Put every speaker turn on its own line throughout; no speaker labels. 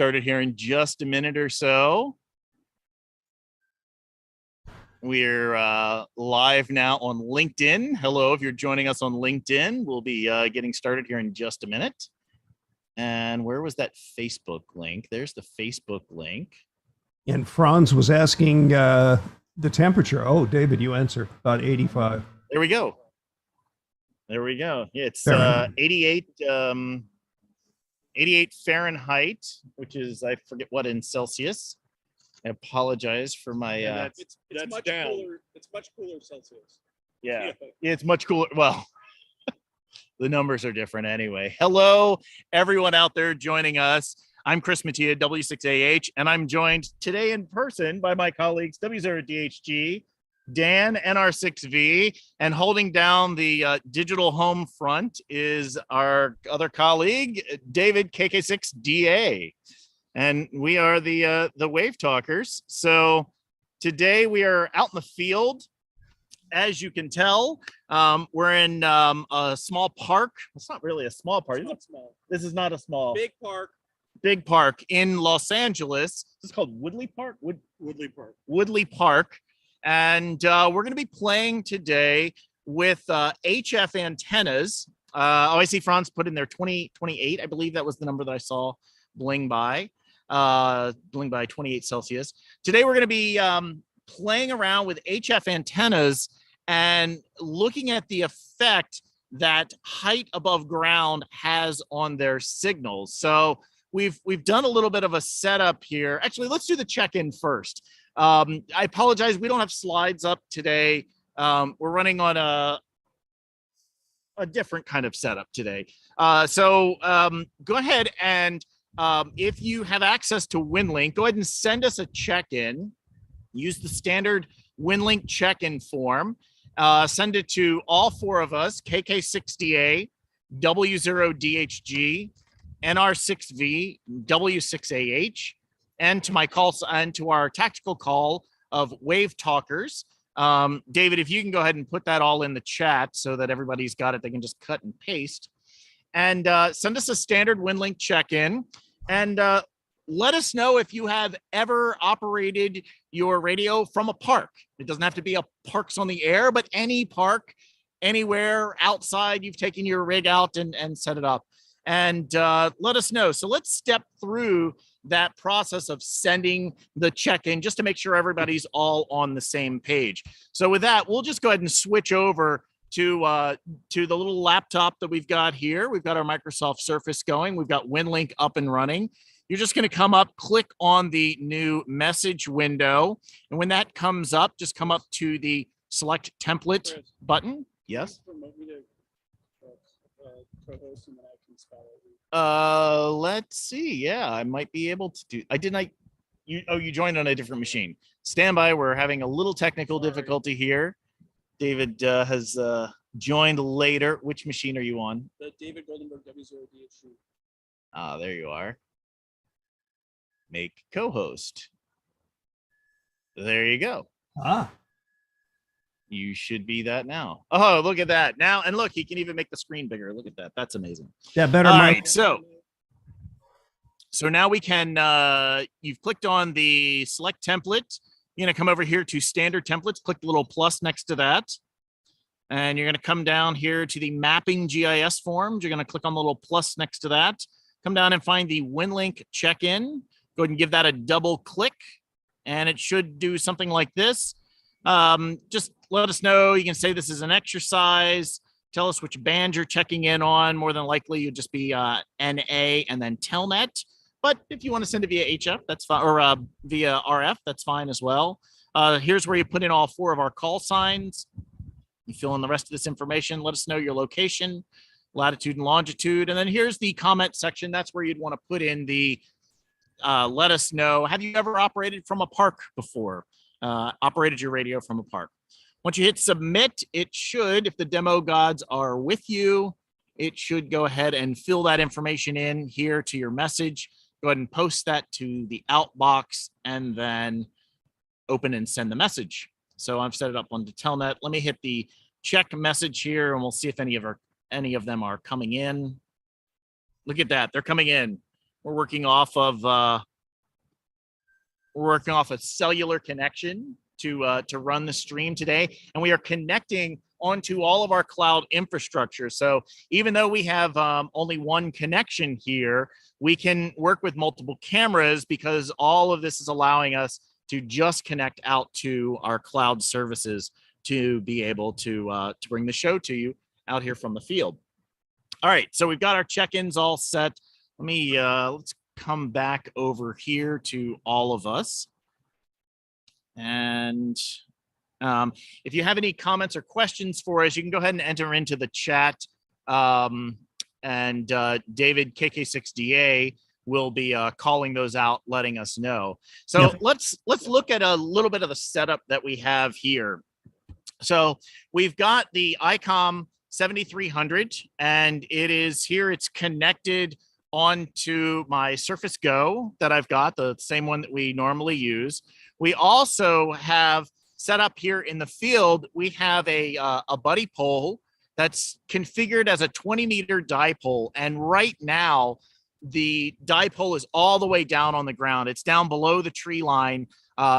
started here in just a minute or so. We're live now on LinkedIn. Hello, if you're joining us on LinkedIn, we'll be getting started here in just a minute. And where was that Facebook link? There's the Facebook link.
And Franz was asking the temperature. Oh, David, you answer. About 85.
There we go. There we go. Yeah, it's 88 Fahrenheit, which is, I forget what in Celsius. I apologize for my
it's much cooler. It's much cooler Celsius.
Yeah, it's much cooler. Well, the numbers are different anyway. Hello, everyone out there joining us. I'm Chris Mattia, W6AH, and I'm joined today in person by my colleagues W0DHG, Dan, NR6V, and holding down the digital home front is our other colleague, David, KK6DA. And we are the WaveTalkers. So today we are out in the field. As you can tell, we're in a small park. It's not really a small park.
It's not small.
This is not a small.
Big park
in Los Angeles. This is called Woodley Park.
Woodley Park.
And we're going to be playing today with HF antennas. I see Franz put in there 2028. I believe that was the number that I saw bling by 28 Celsius. Today we're going to be playing around with HF antennas and looking at the effect that height above ground has on their signals. So we've done a little bit of a setup here. Actually, let's do the check-in first. I apologize, we don't have slides up today. We're running on a different kind of setup today. So go ahead and if you have access to WinLink, go ahead and send us a check-in. Use the standard WinLink check-in form. Send it to all four of us, KK6DA, W0DHG, NR6V, W6AH, and to my call and to our tactical call of WaveTalkers. David, if you can go ahead and put that all in the chat so that everybody's got it, they can just cut and paste. And send us a standard WinLink check-in. And let us know if you have ever operated your radio from a park. It doesn't have to be a Parks on the Air, but any park, anywhere outside, you've taken your rig out and set it up. And let us know. So let's step through that process of sending the check-in just to make sure everybody's all on the same page. So with that, we'll just go ahead and switch over to the little laptop that we've got here. We've got our Microsoft Surface going. We've got WinLink up and running. You're just going to come up, click on the new message window. And when that comes up, just come up to the select template button. Yes. Let's see. Yeah, I might be able to do. You joined on a different machine. Stand by. We're having a little technical difficulty here. David has joined later. Which machine are you on?
The David Goldenberg W0DHG.
Ah, there you are. Make co-host. There you go. You should be that now. Oh, look at that. Now, and look, he can even make the screen bigger. Look at that. That's amazing.
Yeah, better.
All right, so now we can, you've clicked on the select template. You're going to come over here to standard templates, click the little plus next to that. And you're going to come down here to the mapping GIS forms. You're going to click on the little plus next to that. Come down and find the WinLink check-in. Go ahead and give that a double click. And it should do something like this. Just let us know. You can say this is an exercise. Tell us which band you're checking in on. More than likely, you'll just be NA and then Telnet. But if you want to send it via HF, that's fine, or via RF, that's fine as well. Here's where you put in all four of our call signs. You fill in the rest of this information. Let us know your location, latitude and longitude. And then here's the comment section. That's where you'd want to put in the let us know. Have you ever operated from a park before? Operated your radio from a park. Once you hit submit, it should, if the demo gods are with you, it should go ahead and fill that information in here to your message. Go ahead and post that to the outbox and then open and send the message. So I've set it up on the Telnet. Let me hit the check message here and we'll see if any of them are coming in. Look at that. They're coming in. We're working off of a cellular connection to run the stream today, and we are connecting onto all of our cloud infrastructure. So even though we have only one connection here, we can work with multiple cameras because all of this is allowing us to just connect out to our cloud services to be able to bring the show to you out here from the field. All right, so we've got our check-ins all set. Let me let's come back over here to all of us. And if you have any comments or questions for us, you can go ahead and enter into the chat. And David KK6DA will be calling those out, letting us know. So
Yep.
let's look at a little bit of the setup that we have here. So we've got the ICOM 7300, and it is here. It's connected onto my Surface Go that I've got, the same one that we normally use. We also have set up here in the field, we have a buddy pole that's configured as a 20-meter dipole. And right now, the dipole is all the way down on the ground. It's down below the tree line.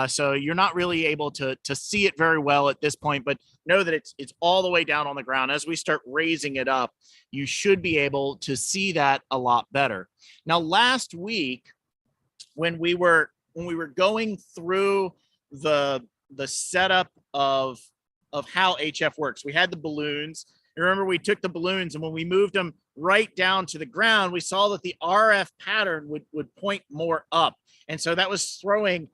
So you're not really able to see it very well at this point, but know that it's all the way down on the ground. As we start raising it up, you should be able to see that a lot better. Now, last week, when we were going through the setup of how HF works, we had the balloons. Remember, we took the balloons, and when we moved them right down to the ground, we saw that the RF pattern would point more up. And so that was throwing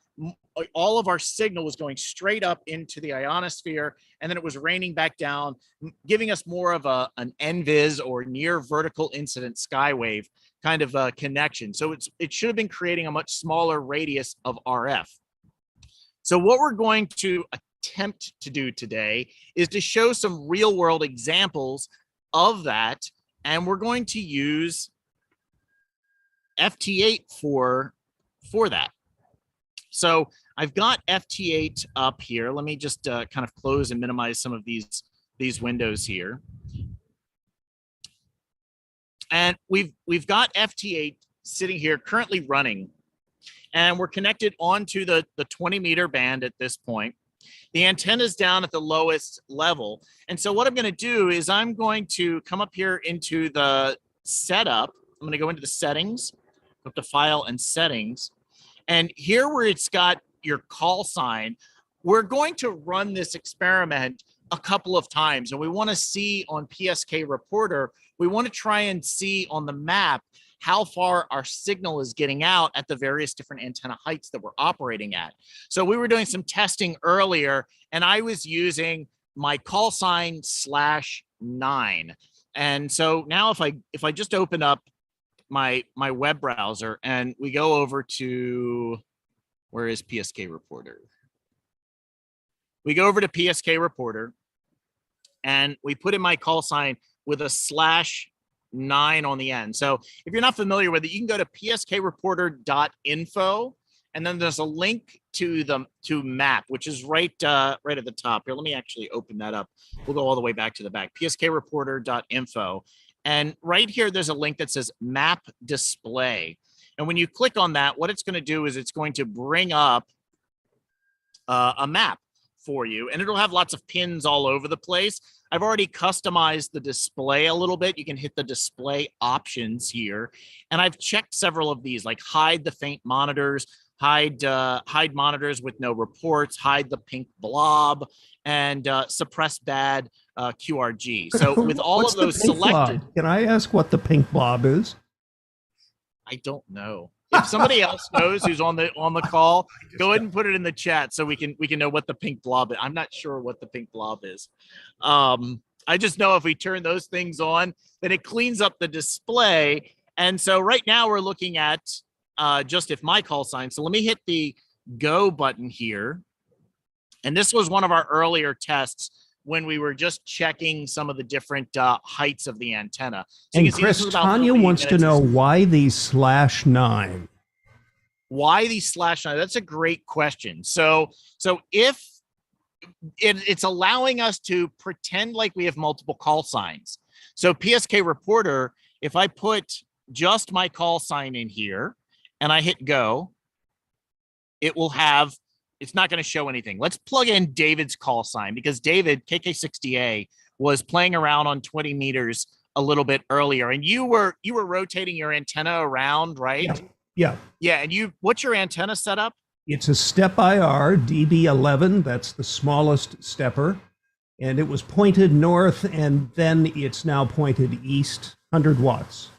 all of our signal was going straight up into the ionosphere, and then it was raining back down, giving us more of an NVIS or near vertical incident skywave kind of a connection. So it should have been creating a much smaller radius of RF. So what we're going to attempt to do today is to show some real world examples of that. And we're going to use FT8 for that. So I've got FT8 up here. Let me just kind of close and minimize some of these windows here. And we've got FT8 sitting here currently running, and we're connected onto the 20-meter band at this point. The antenna is down at the lowest level. And so what I'm going to do is I'm going to come up here into the setup. I'm going to go into the settings, go up to File and Settings. And here where it's got your call sign, we're going to run this experiment a couple of times. And we want to see on PSK Reporter, we want to try and see on the map how far our signal is getting out at the various different antenna heights that we're operating at. So we were doing some testing earlier, and I was using my call sign /9. And so now if I just open up my web browser and we go over to, where is PSK Reporter? We go over to PSK Reporter, and we put in my call sign with a /9 on the end. So if you're not familiar with it, you can go to pskreporter.info, and then there's a link to map, which is right at the top here. Let me actually open that up. We'll go all the way back to the back. pskreporter.info. And right here, there's a link that says map display. And when you click on that, what it's going to do is it's going to bring up a map for you, and it'll have lots of pins all over the place. I've already customized the display a little bit. You can hit the display options here. And I've checked several of these, like hide the faint monitors, hide monitors with no reports, hide the pink blob, and suppress bad QRG. So with all
What's
of those
the pink
selected,
blob? Can I ask what the pink blob is?
I don't know. If somebody else knows who's on the call, go ahead and put it in the chat so we can know what the pink blob is. I'm not sure what the pink blob is. I just know if we turn those things on, then it cleans up the display. And so right now we're looking at just if my call sign. So let me hit the go button here. And this was one of our earlier tests when we were just checking some of the different heights of the antenna. So
and Chris, Tanya wants to know why the /9.
Why the /9? That's a great question. So if it's allowing us to pretend like we have multiple call signs. So PSK Reporter, if I put just my call sign in here and I hit go, it will have, it's not going to show anything. Let's plug in David's call sign because David, KK60A, was playing around on 20 meters a little bit earlier. And you were rotating your antenna around, right?
Yeah.
Yeah. And what's your antenna setup?
It's a step IR DB11. That's the smallest stepper. And it was pointed north, and then it's now pointed east, 100 watts.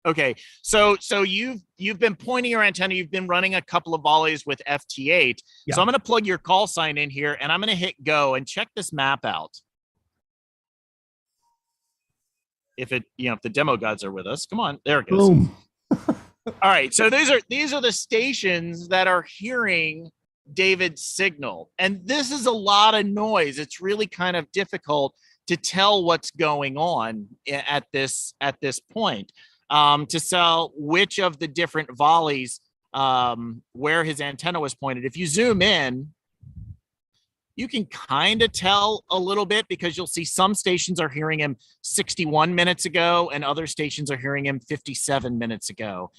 Okay, so you've been pointing your antenna. You've been running a couple of volleys with FT8.
Yeah.
So I'm going to plug your call sign in here, and I'm going to hit go and check this map out. If the demo gods are with us, come on, there it goes.
Boom.
All right, so these are the stations that are hearing David's signal, and this is a lot of noise. It's really kind of difficult to tell what's going on at this point. To tell which of the different volleys where his antenna was pointed. If you zoom in, you can kind of tell a little bit because you'll see some stations are hearing him 61 minutes ago and other stations are hearing him 57 minutes ago.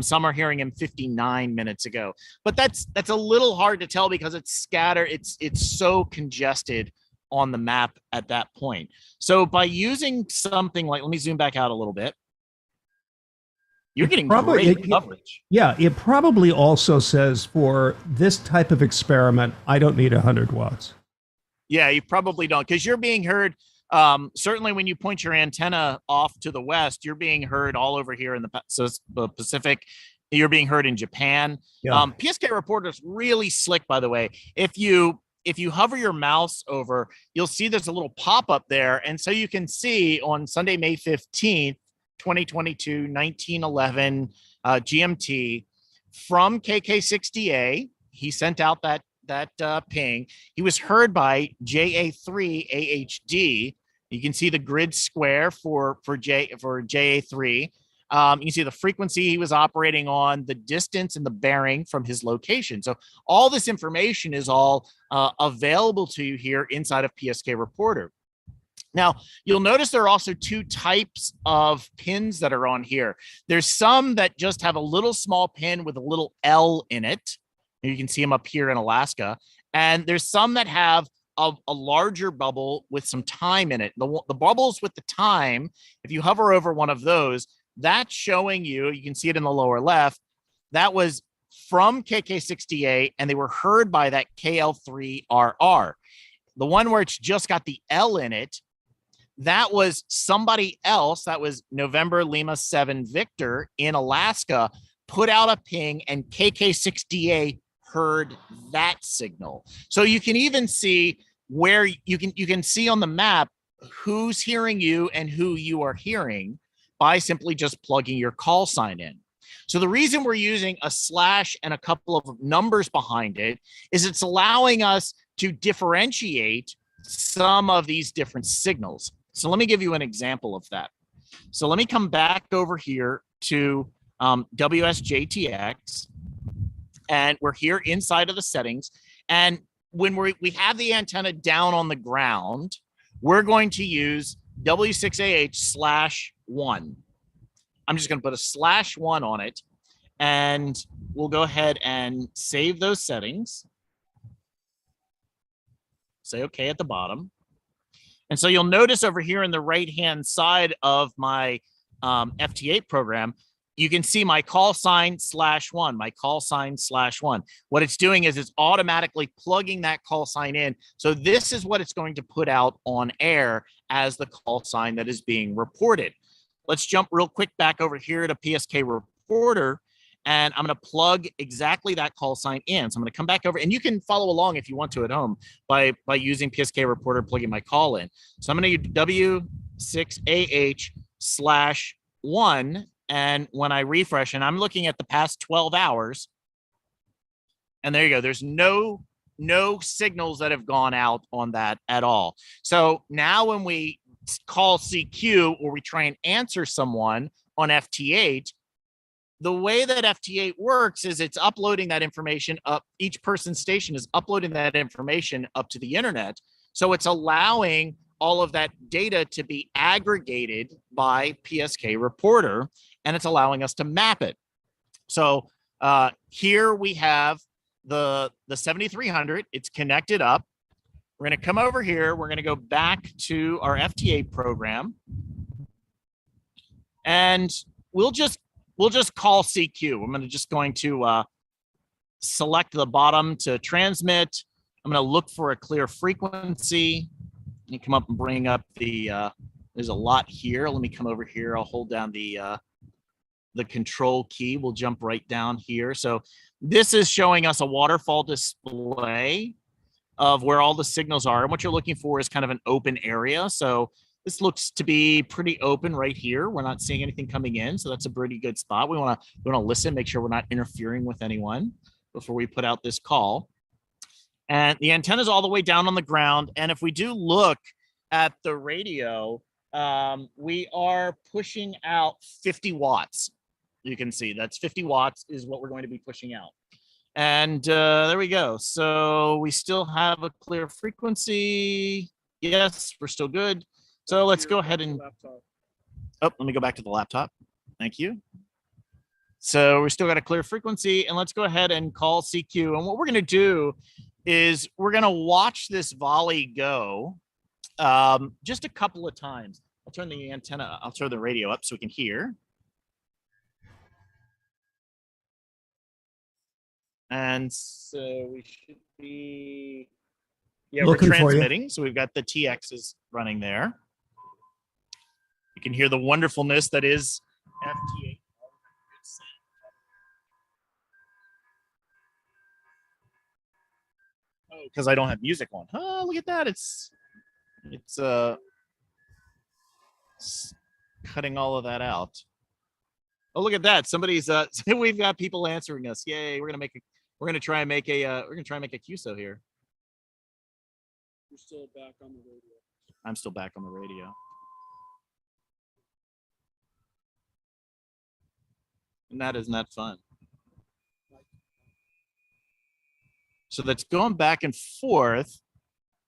Some are hearing him 59 minutes ago. But that's a little hard to tell because it's scattered. It's so congested on the map at that point. So by using something like, let me zoom back out a little bit. You're getting great coverage.
Yeah, it probably also says for this type of experiment, I don't need 100 watts.
Yeah, you probably don't, because you're being heard. Certainly when you point your antenna off to the west, you're being heard all over here in the Pacific. You're being heard in Japan.
Yeah.
PSK Reporter is really slick, by the way. If you hover your mouse over, you'll see there's a little pop-up there. And so you can see on Sunday, May 15th, 2022, 1911 GMT from KK60A. He sent out that ping. He was heard by JA3AHD. You can see the grid square for JA3. You can see the frequency he was operating on, the distance and the bearing from his location. So all this information is all available to you here inside of PSK Reporter. Now, you'll notice there are also two types of pins that are on here. There's some that just have a little small pin with a little L in it. You can see them up here in Alaska. And there's some that have a larger bubble with some time in it. The bubbles with the time, if you hover over one of those, that's showing you can see it in the lower left, that was from KK60A, and they were heard by that KL3RR. The one where it's just got the L in it, that was somebody else. That was November Lima 7 Victor in Alaska, put out a ping, and KK60A heard that signal. So you can even see where you can see on the map who's hearing you and who you are hearing by simply just plugging your call sign in. So the reason we're using a slash and a couple of numbers behind it is it's allowing us to differentiate some of these different signals. So let me give you an example of that. So let me come back over here to WSJTX, and we're here inside of the settings. And when we have the antenna down on the ground, we're going to use W6AH/1. I'm just going to put a /1 on it, and we'll go ahead and save those settings. Say OK at the bottom. And so you'll notice over here in the right-hand side of my FT8 program, you can see my call sign /1, my call sign /1. What it's doing is it's automatically plugging that call sign in. So this is what it's going to put out on air as the call sign that is being reported. Let's jump real quick back over here to PSK Reporter, and I'm going to plug exactly that call sign in. So I'm going to come back over, and you can follow along if you want to at home by using PSK Reporter, plugging my call in. So I'm going to use W6AH/1, and when I refresh, and I'm looking at the past 12 hours, and there you go. There's no signals that have gone out on that at all. So now when we call CQ or we try and answer someone on FT8, the way that FT8 works is it's uploading that information up. Each person's station is uploading that information up to the internet. So it's allowing all of that data to be aggregated by PSK Reporter, and it's allowing us to map it. So here we have the 7300. It's connected up. We're going to come over here. We're going to go back to our FTA program, and we'll just call CQ. I'm going to select the bottom to transmit. I'm going to look for a clear frequency. You come up and bring up the. There's a lot here. Let me come over here. I'll hold down the control key. We'll jump right down here. So this is showing us a waterfall display of where all the signals are. And what you're looking for is kind of an open area. So this looks to be pretty open right here. We're not seeing anything coming in. So that's a pretty good spot. We want to listen, make sure we're not interfering with anyone before we put out this call. And the antenna is all the way down on the ground. And if we do look at the radio, we are pushing out 50 watts. You can see that's 50 watts is what we're going to be pushing out. And there we go. So we still have a clear frequency. Yes, we're still good. So let's go ahead and, oh, let me go back to the laptop. Thank you. So we still got a clear frequency, and let's go ahead and call CQ. And what we're going to do is we're going to watch this volley go just a couple of times. I'll turn the antenna, I'll turn the radio up so we can hear. And so we should be, yeah, we're transmitting. So we've got the TXs running there. You can hear the wonderfulness that is FT8. Oh, because I don't have music on. Oh, look at that. It's cutting all of that out. Oh, look at that. Somebody's we've got people answering us. Yay, we're gonna try and make a QSO here.
You're still back on the radio.
I'm still back on the radio. And isn't that fun? So that's going back and forth.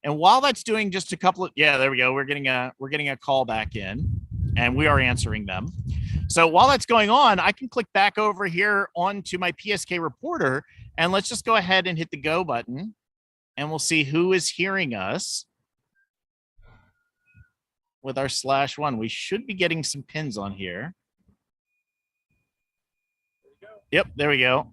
And while that's doing just a couple of, yeah, there we go. We're getting a call back in, and we are answering them. So while that's going on, I can click back over here onto my PSK reporter, and let's just go ahead and hit the go button, and we'll see who is hearing us with our /1. We should be getting some pins on here. Yep, there we go.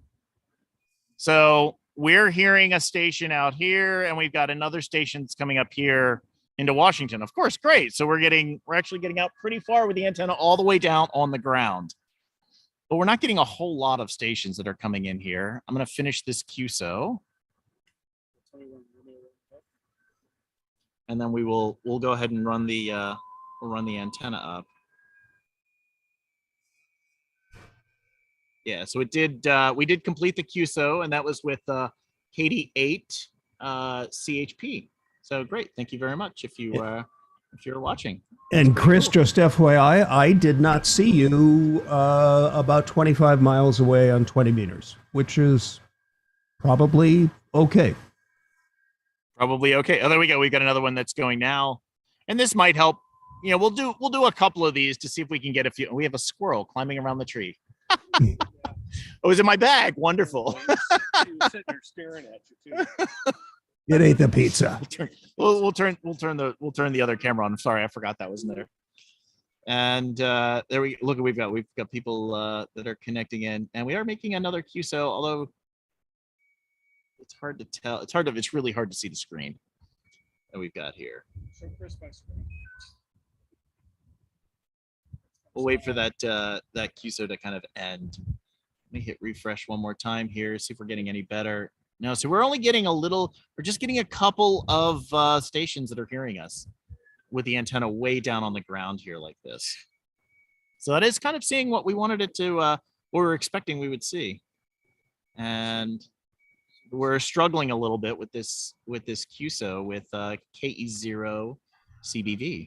So we're hearing a station out here, and we've got another station that's coming up here into Washington. Of course, great. So we're actually getting out pretty far with the antenna all the way down on the ground. But we're not getting a whole lot of stations that are coming in here. I'm going to finish this QSO. And then we'll go ahead and run the antenna up. Yeah, so it did. We did complete the QSO, and that was with KD8 CHP. So great, thank you very much. If you're watching.
And Chris, cool. Just FYI, I did not see you about 25 miles away on 20 meters, which is probably okay.
Probably okay. Oh, there we go. We've got another one that's going now, and this might help. You know, we'll do a couple of these to see if we can get a few. We have a squirrel climbing around the tree. Oh, it was in my bag. Wonderful.
He was sitting there staring at you too.
It ain't the pizza.
We'll turn the other camera on. I'm sorry, I forgot that wasn't there. And there we look. We've got people that are connecting in, and we are making another QSO. Although it's hard to tell. It's really hard to see the screen that we've got here.
So Chris, my screen.
We'll wait for that QSO to kind of end. Let me hit refresh one more time here, see if we're getting any better. No, so we're only getting we're just getting a couple of stations that are hearing us with the antenna way down on the ground here like this. So that is kind of seeing what we wanted it to, what we were expecting we would see. And we're struggling a little bit with this QSO with KE0 CBV.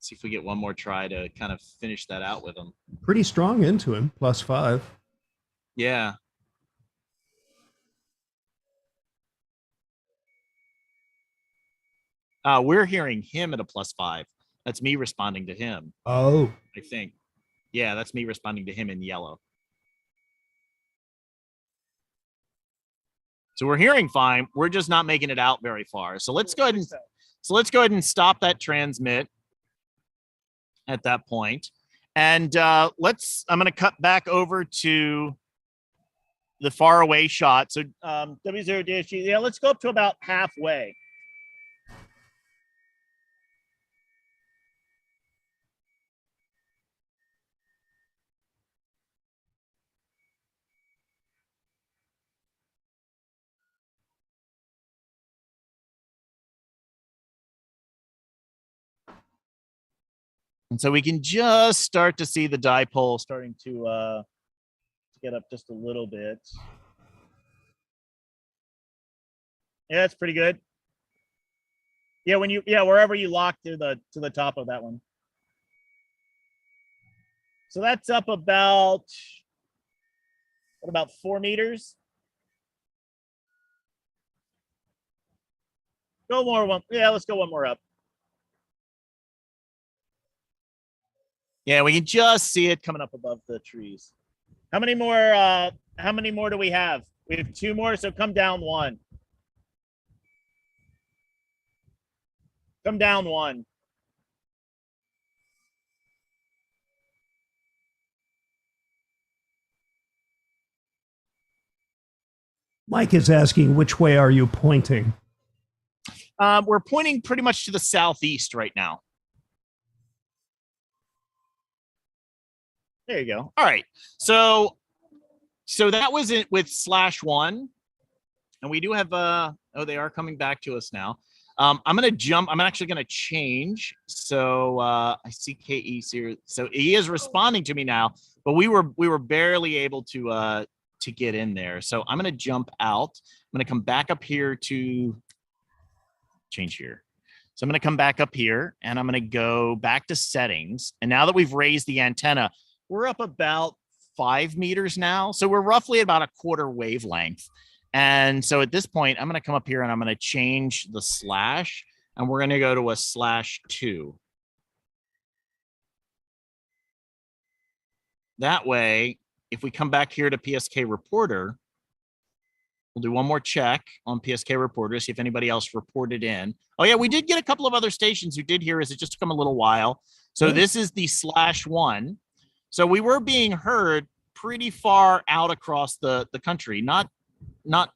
See if we get one more try to kind of finish that out with him.
Pretty strong into him, +5.
Yeah. We're hearing him at a +5. That's me responding to him.
Oh,
I think. Yeah, that's me responding to him in yellow. So we're hearing fine. We're just not making it out very far. So let's go ahead and stop that transmit at that point. And I'm going to cut back over to the far away shot. So W0-G, yeah, let's go up to about halfway. And so we can just start to see the dipole starting to get up just a little bit. Yeah, that's pretty good. Yeah, wherever you lock to the top of that one. So that's up about 4 meters? Go more one. Yeah, let's go one more up. Yeah, we can just see it coming up above the trees. How many more do we have? We have 2 more, so come down 1. Come down 1.
Mike is asking, which way are you pointing?
We're pointing pretty much to the southeast right now. There you go. All right. So that was it with /1. And we do have they are coming back to us now. I'm going to jump. I'm actually going to change. So I see KE here. So he is responding to me now, but we were barely able to get in there. So I'm going to jump out. I'm going to come back up here to change here. So I'm going to come back up here and I'm going to go back to settings. And now that we've raised the antenna, we're up about 5 meters now. So we're roughly about a quarter wavelength. And so at this point, I'm going to come up here and I'm going to change the slash and we're going to go to a /2. That way, if we come back here to PSK Reporter, we'll do one more check on PSK Reporter, see if anybody else reported in. Oh yeah, we did get a couple of other stations who did hear us. It just took them a little while. So this is the /1. So we were being heard pretty far out across the country, not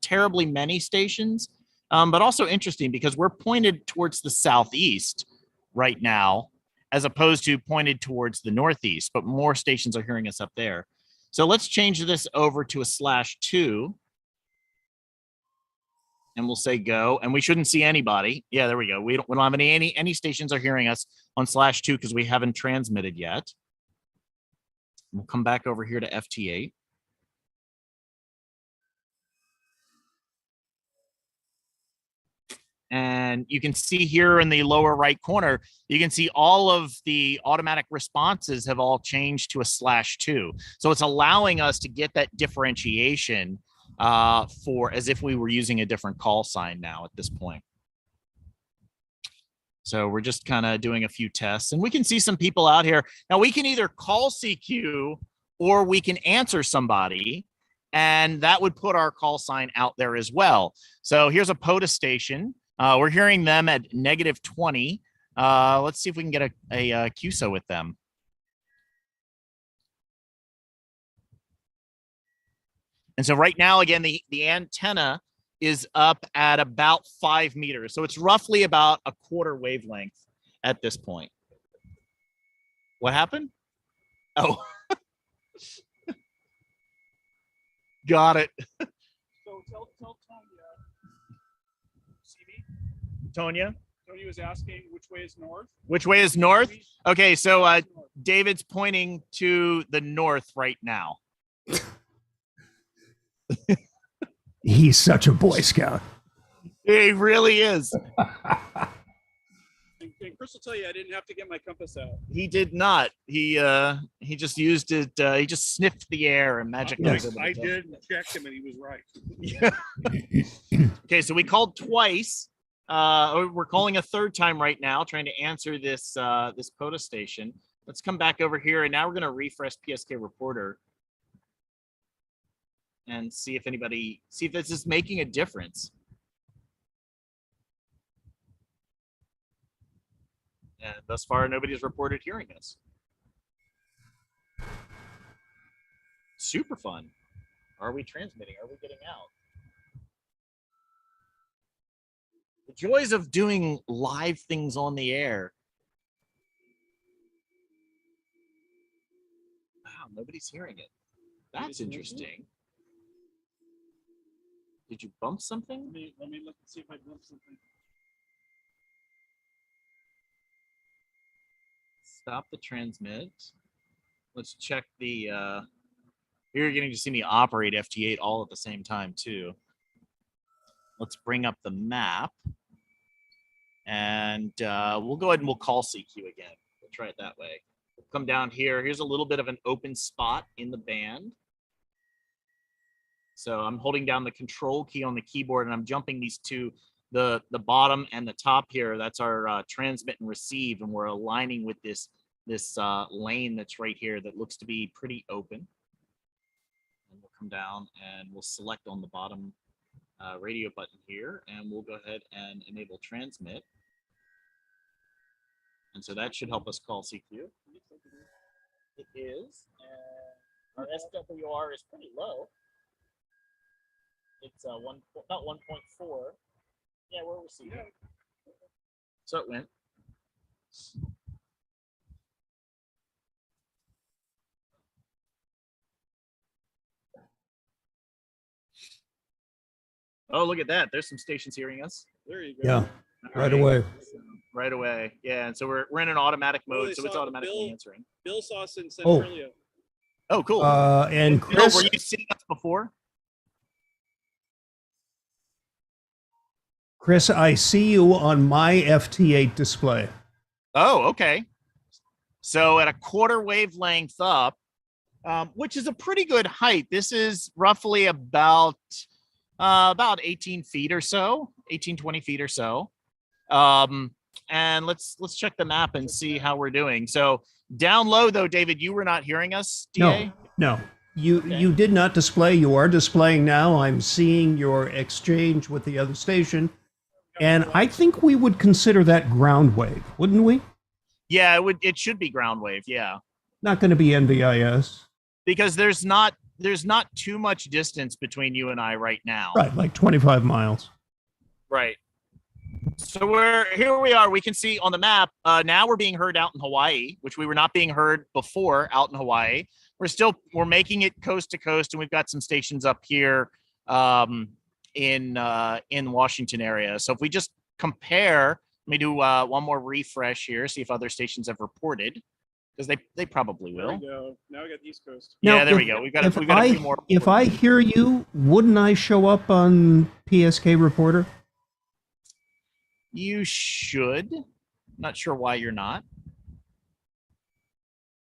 terribly many stations, but also interesting because we're pointed towards the southeast right now, as opposed to pointed towards the northeast, but more stations are hearing us up there. So let's change this over to a /2. And we'll say go, and we shouldn't see anybody. Yeah, there we go. We don't have any stations are hearing us on /2 because we haven't transmitted yet. We'll come back over here to FT8. And you can see here in the lower right corner, you can see all of the automatic responses have all changed to a /2. So it's allowing us to get that differentiation for as if we were using a different call sign now at this point. So we're just kind of doing a few tests and we can see some people out here. Now we can either call CQ or we can answer somebody and that would put our call sign out there as well. So here's a POTA station. We're hearing them at -20. Let's see if we can get a QSO with them. And so right now, again, the antenna is up at about 5 meters. So it's roughly about a quarter wavelength at this point. What happened? Oh. Got it.
So tell Tonya. See me?
Tonya?
Tonya was asking which way is north.
Which way is north? Okay, so David's pointing to the north right now.
He's such a Boy Scout.
He really is.
And Chris will tell you I didn't have to get my compass out.
He did not. He just used it. He just sniffed the air and magically.
Yes.
I did check him and he was right.
Okay, so we called twice We're calling a third time right now, trying to answer this this POTA station. Let's come back over here, and now we're going to refresh PSK Reporter and see if this is making a difference. And thus far, nobody's reported hearing us. Super fun. Are we transmitting? Are we getting out? The joys of doing live things on the air. Wow, nobody's hearing it. That's interesting. Did you bump something?
Let me look and see if I bumped something.
Stop the transmit. Let's check the here you're getting to see me operate FT8 all at the same time too. Let's bring up the map, and we'll go ahead and we'll call CQ again. We'll try it that way. We'll come down here. Here's a little bit of an open spot in the band. So I'm holding down the control key on the keyboard, and I'm jumping these two, the bottom and the top here. That's our transmit and receive, and we're aligning with this lane that's right here that looks to be pretty open. And we'll come down and we'll select on the bottom radio button here, and we'll go ahead and enable transmit. And so that should help us call CQ. It is. Our SWR is pretty low. It's about 1.4. Yeah, we're receiving. So it went. Oh, look at that. There's some stations hearing us.
There you go.
Yeah,
All
right away.
Right away. Yeah, and so we're in an automatic mode,
they
so it's
saw
automatically answering.
Bill saw us in
Oh.
Centralia.
Oh, cool.
And
Bill,
Chris,
were you seeing us before?
Chris, I see you on my FT8 display.
Oh, okay. So at a quarter wavelength up, which is a pretty good height. This is roughly about 18 feet or so, 18, 20 feet or so. And let's check the map and see how we're doing. So down low though, David, you were not hearing us, DA?
No. You did not display. You are displaying now. I'm seeing your exchange with the other station. And I think we would consider that ground wave, wouldn't we?
Yeah, it should be ground wave, yeah.
Not going to be NVIS.
Because there's not too much distance between you and I right now.
Right, like 25 miles.
Right. So here we are. We can see on the map, now we're being heard out in Hawaii, which we were not being heard before out in Hawaii. We're making it coast to coast, and we've got some stations up here in Washington area. So if we just compare, let me do one more refresh here, see if other stations have reported, because they probably will.
There we go. Now we got the East Coast.
Yeah,
Now,
there we go. We've got a few more.
If I hear you, wouldn't I show up on PSK Reporter?
You should. Not sure why you're not.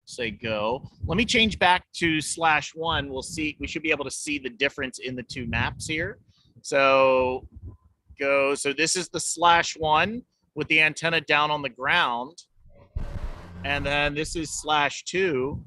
Say go. Let me change back to /1. We'll see. We should be able to see the difference in the two maps here. So go. So this is the /1 with the antenna down on the ground. And then this is /2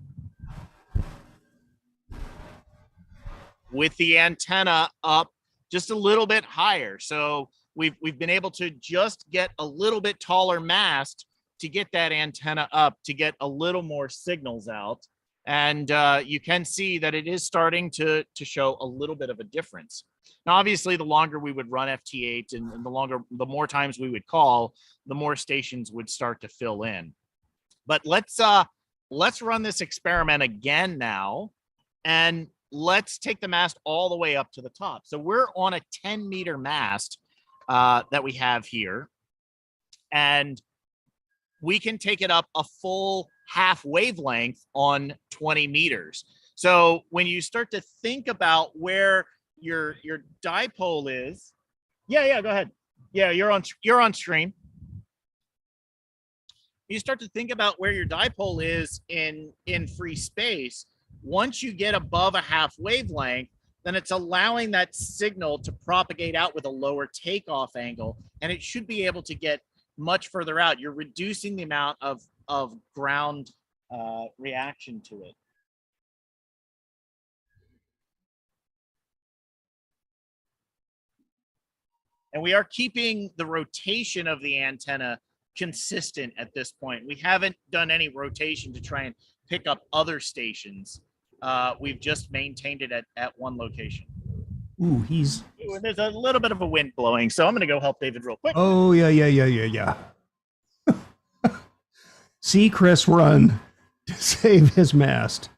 with the antenna up just a little bit higher. So we've been able to just get a little bit taller mast to get that antenna up, to get a little more signals out. And you can see that it is starting to show a little bit of a difference. Now, obviously, the longer we would run FT8 and the more times we would call, the more stations would start to fill in. But let's run this experiment again now, and let's take the mast all the way up to the top. So we're on a 10-meter mast that we have here, and we can take it up a full half wavelength on 20 meters. So when you start to think about where your dipole is, yeah, go ahead. Yeah, you're on stream. You start to think about where your dipole is in free space. Once you get above a half wavelength, then it's allowing that signal to propagate out with a lower takeoff angle, and it should be able to get much further out. You're reducing the amount of ground reaction to it. And we are keeping the rotation of the antenna consistent at this point. We haven't done any rotation to try and pick up other stations. We've just maintained it at one location.
Ooh,
Ooh, and there's a little bit of a wind blowing, so I'm going to go help David real quick.
Oh, yeah. See Chris run to save his mast.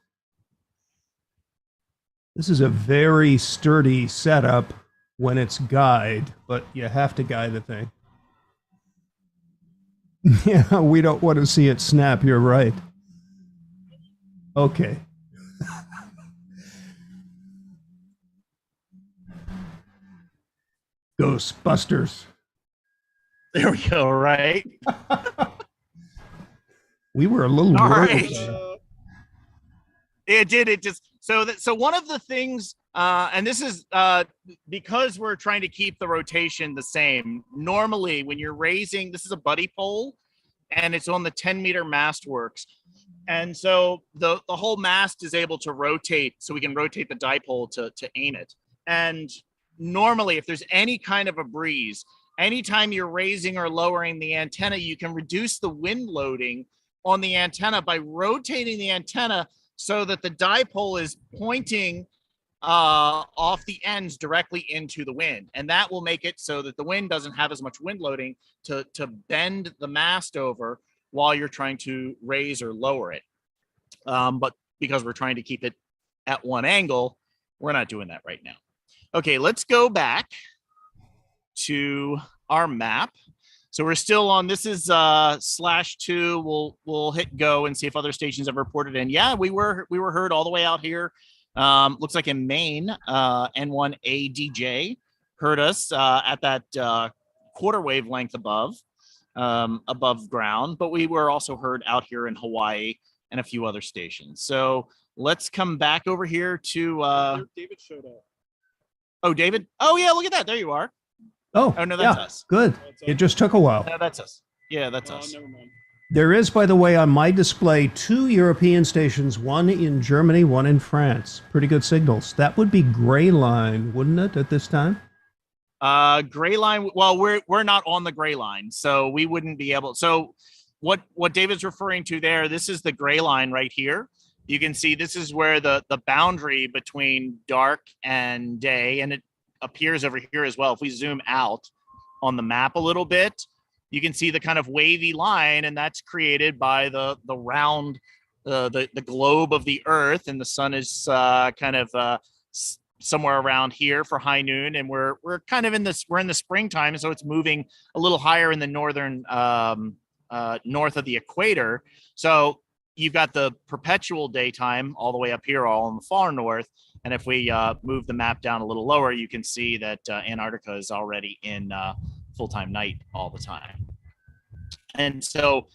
This is a very sturdy setup when it's guide, but you have to guide the thing. Yeah, we don't want to see it snap. You're right. Okay. Ghostbusters.
There we go, right?
We were a little
All
worried.
right. It did. It just so one of the things, and this is because we're trying to keep the rotation the same. Normally, when you're raising, this is a buddy pole, and it's on the 10-meter mast works, and so the whole mast is able to rotate, so we can rotate the dipole to aim it. And normally, if there's any kind of a breeze, anytime you're raising or lowering the antenna, you can reduce the wind loading on the antenna by rotating the antenna so that the dipole is pointing off the ends directly into the wind. And that will make it so that the wind doesn't have as much wind loading to bend the mast over while you're trying to raise or lower it. But because we're trying to keep it at one angle, we're not doing that right now. Okay, let's go back to our map. So we're still on, this is /2. We'll hit go and see if other stations have reported in. Yeah, we were heard all the way out here. Looks like in Maine, N1ADJ heard us at that quarter wavelength above ground, but we were also heard out here in Hawaii and a few other stations. So let's come back over here to
David showed up.
Oh, David. Oh yeah, look at that. There you are.
Oh,
no, that's
yeah,
us.
Good. It just took a while.
No, that's us. Yeah, that's us.
Never mind.
There is, by the way, on my display, 2 European stations, one in Germany, one in France. Pretty good signals. That would be gray line, wouldn't it, at this time?
Gray line. Well, we're not on the gray line, so we wouldn't be able. So what David's referring to there, this is the gray line right here. You can see this is where the boundary between dark and day, and it appears over here as well. If we zoom out on the map a little bit, you can see the kind of wavy line, and that's created by the round, the globe of the Earth, and the sun is kind of somewhere around here for high noon, and we're kind of in the springtime, so it's moving a little higher in the northern north of the equator. So you've got the perpetual daytime all the way up here, all in the far north. And if we move the map down a little lower, you can see that Antarctica is already in full-time night all the time. And so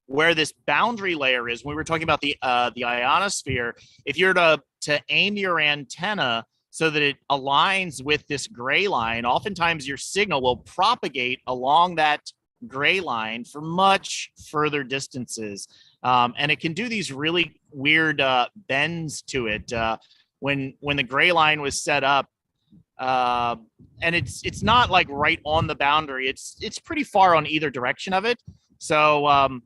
where this boundary layer is, when we were talking about the ionosphere, if you're to aim your antenna so that it aligns with this gray line, oftentimes your signal will propagate along that gray line for much further distances. And it can do these really weird bends to it. When the gray line was set up, and it's not like right on the boundary, it's pretty far on either direction of it. So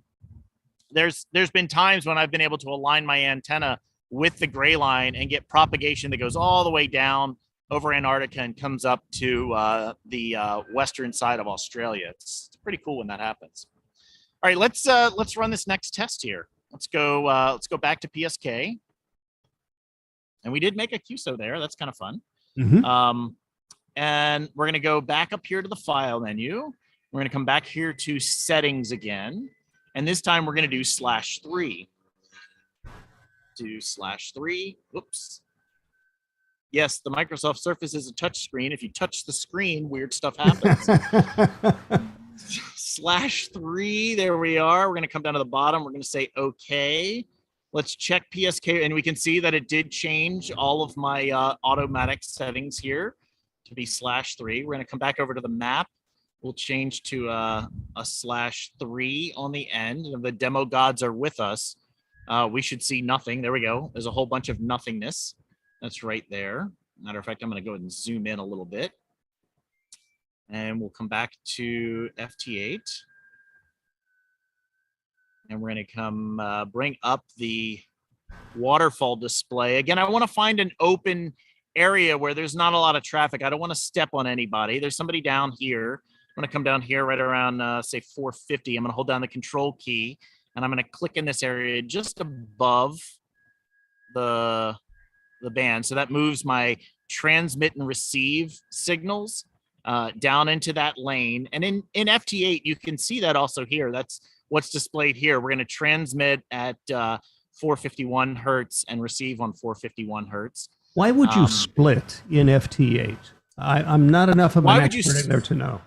there's been times when I've been able to align my antenna with the gray line and get propagation that goes all the way down over Antarctica and comes up to the western side of Australia. It's pretty cool when that happens. All right, let's run this next test here. Let's go back to PSK. And we did make a QSO there. That's kind of fun.
Mm-hmm.
And we're going to go back up here to the file menu. We're going to come back here to settings again. And this time we're going to do /3. Do /3. Oops. Yes, the Microsoft Surface is a touch screen. If you touch the screen, weird stuff happens. /3. There we are. We're going to come down to the bottom. We're going to say OK. Let's check PSK, and we can see that it did change all of my automatic settings here to be /3. We're going to come back over to the map. We'll change to a /3 on the end. And if the demo gods are with us, we should see nothing. There we go. There's a whole bunch of nothingness. That's right there. Matter of fact, I'm going to go ahead and zoom in a little bit. And we'll come back to FT8. And we're going to come bring up the waterfall display. Again, I want to find an open area where there's not a lot of traffic. I don't want to step on anybody. There's somebody down here. I'm going to come down here right around, say, 450. I'm going to hold down the control key, and I'm going to click in this area just above the band. So that moves my transmit and receive signals down into that lane. And in FT8, you can see that also here. That's what's displayed here. We're going to transmit at 451 hertz and receive on 451 hertz.
Why would you split in FT8? I'm not enough of an expert in there to know.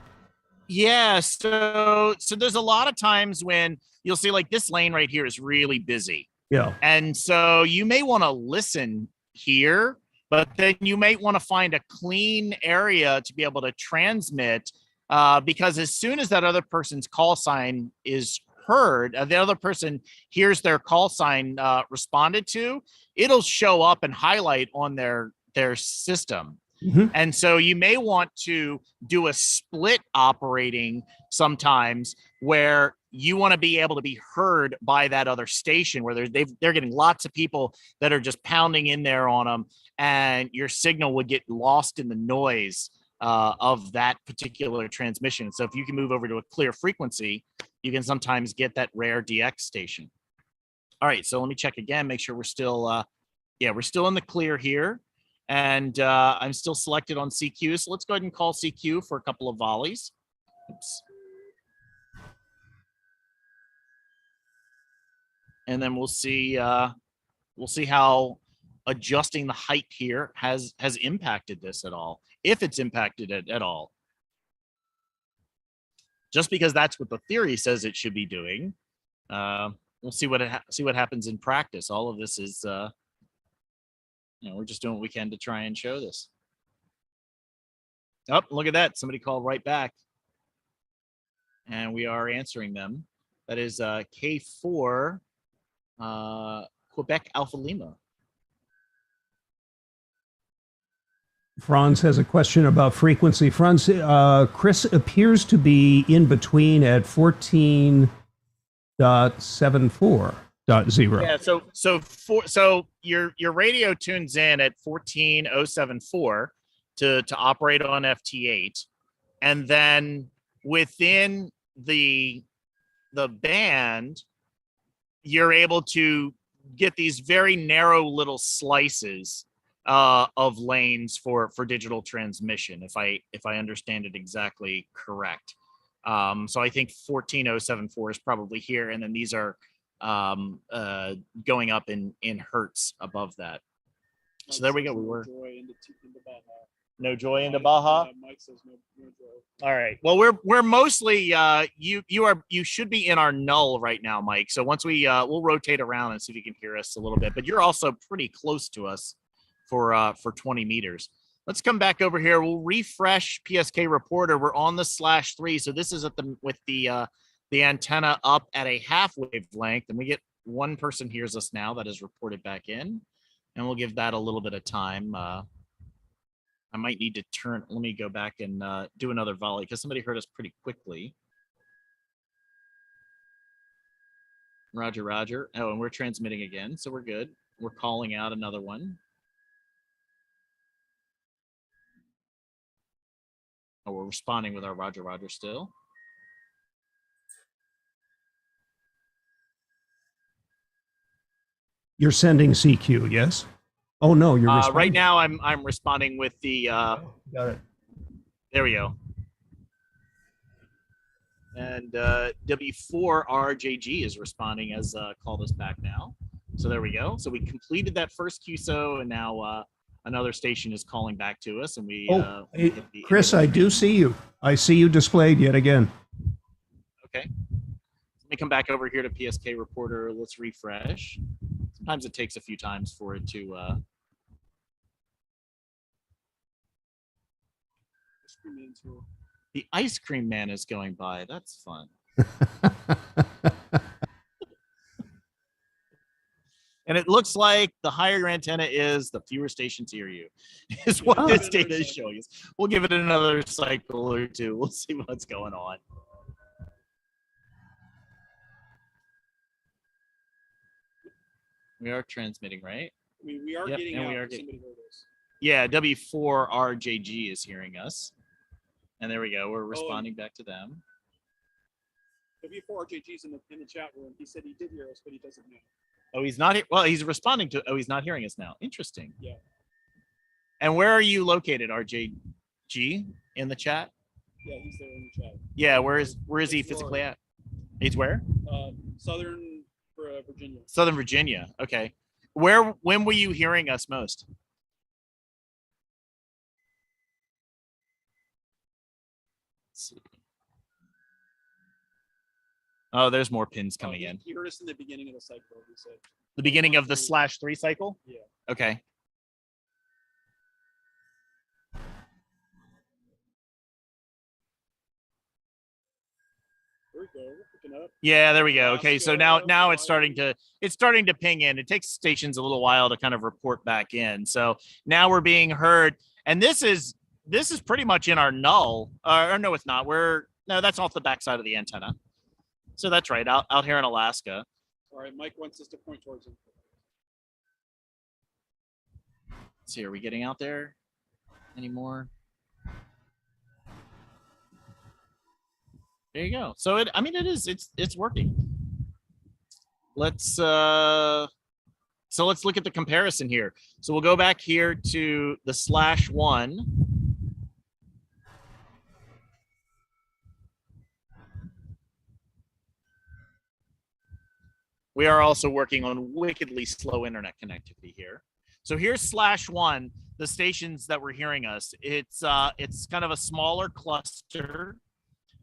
Yeah, so there's a lot of times when you'll see like this lane right here is really busy.
Yeah.
And so you may want to listen here, but then you might want to find a clean area to be able to transmit because as soon as that other person's call sign is heard, the other person hears their call sign responded to, it'll show up and highlight on their system. Mm-hmm. And so you may want to do a split operating sometimes where you want to be able to be heard by that other station where they're getting lots of people that are just pounding in there on them, and your signal would get lost in the noise of that particular transmission. So if you can move over to a clear frequency, you can sometimes get that rare DX station. All right, so let me check again, make sure we're still, we're still in the clear here. And I'm still selected on CQ. So let's go ahead and call CQ for a couple of volleys. Oops. And then we'll see how adjusting the height here has impacted this at all, if it's impacted it at all. Just because that's what the theory says it should be doing. We'll see what happens in practice. All of this is we're just doing what we can to try and show this. Oh, look at that. Somebody called right back. And we are answering them. That is K4 Quebec Alpha Lima.
Franz has a question about frequency. Franz, Chris appears to be in between at 14.74.0.
Yeah, so your radio tunes in at 14.074 to operate on FT8, and then within the band, you're able to get these very narrow little slices of lanes for digital transmission, if I understand it exactly correct. So I think 14.074 is probably here, and then these are going up in hertz above that. So there we go. We were no joy into Baja.
Mike says no joy.
All right. Well, we're mostly you should be in our null right now, Mike. So once we'll rotate around and see if you can hear us a little bit. But you're also pretty close to us for 20 meters. Let's come back over here. We'll refresh PSK reporter. We're on the /3. So this is with the antenna up at a half wavelength, and we get one person hears us now that is reported back in, and we'll give that a little bit of time. I might need to let me go back and do another volley because somebody heard us pretty quickly. Roger, Roger. Oh, and we're transmitting again, so we're good. We're calling out another one. Oh, we're responding with our Roger, Roger still.
You're sending CQ, yes? Oh no, you're responding.
Right now I'm responding with the
got it.
There we go. And W4RJG is responding as called us back now. So there we go. So we completed that first QSO, and now another station is calling back to us, and we
Chris, I do see you. I see you displayed yet again.
Okay. Let me come back over here to PSK reporter. Let's refresh. Let's Sometimes it takes a few times for it to. The ice cream man is going by. That's fun. And it looks like the higher your antenna is, the fewer stations hear you, is what this data is showing us. We'll give it another cycle or two. We'll see what's going on. We are transmitting, right?
I mean, we are
Yep,
getting
and
out.
we are
Somebody heard us.
Yeah, W4RJG is hearing us. And there we go. We're responding back to them.
W4RJG's in the chat room. He said he did hear us, but he doesn't know.
Oh, he's not here. Well, he's responding to. Oh, he's not hearing us now. Interesting.
Yeah.
And where are you located, RJG, in the chat?
Yeah, he's there in the chat.
Yeah, where is he physically at? He's where?
Southern Virginia.
Southern Virginia. Okay. When were you hearing us most? Let's see. Oh, there's more pins coming in.
He heard us in the beginning of the cycle, he said.
The beginning of the /3 cycle?
Yeah.
Okay.
There we go. Picking up.
Yeah, there we go. Okay, so now it's starting to ping in. It takes stations a little while to kind of report back in. So now we're being heard, and this is pretty much in our null. Or no, it's not. No, that's off the backside of the antenna. So that's right, out here in Alaska.
All right, Mike wants us to point towards him.
Let's see, are we getting out there anymore? There you go. So it's working. So let's look at the comparison here. So we'll go back here to the /1. We are also working on wickedly slow internet connectivity here. So here's /1, the stations that were hearing us. It's kind of a smaller cluster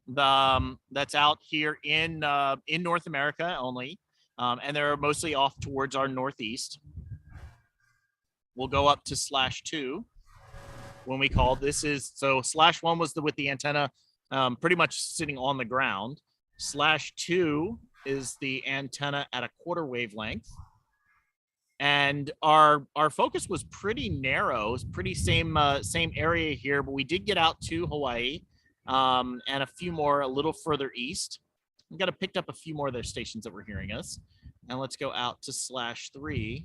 that's out here in North America only, and they're mostly off towards our northeast. We'll go up to /2 when we call this is so /1 was with the antenna pretty much sitting on the ground. /2 is the antenna at a quarter wavelength, and our focus was pretty narrow. It's pretty same area here, but we did get out to Hawaii and a few more a little further east. We've got to pick up a few more of their stations that were hearing us, and let's go out to /3.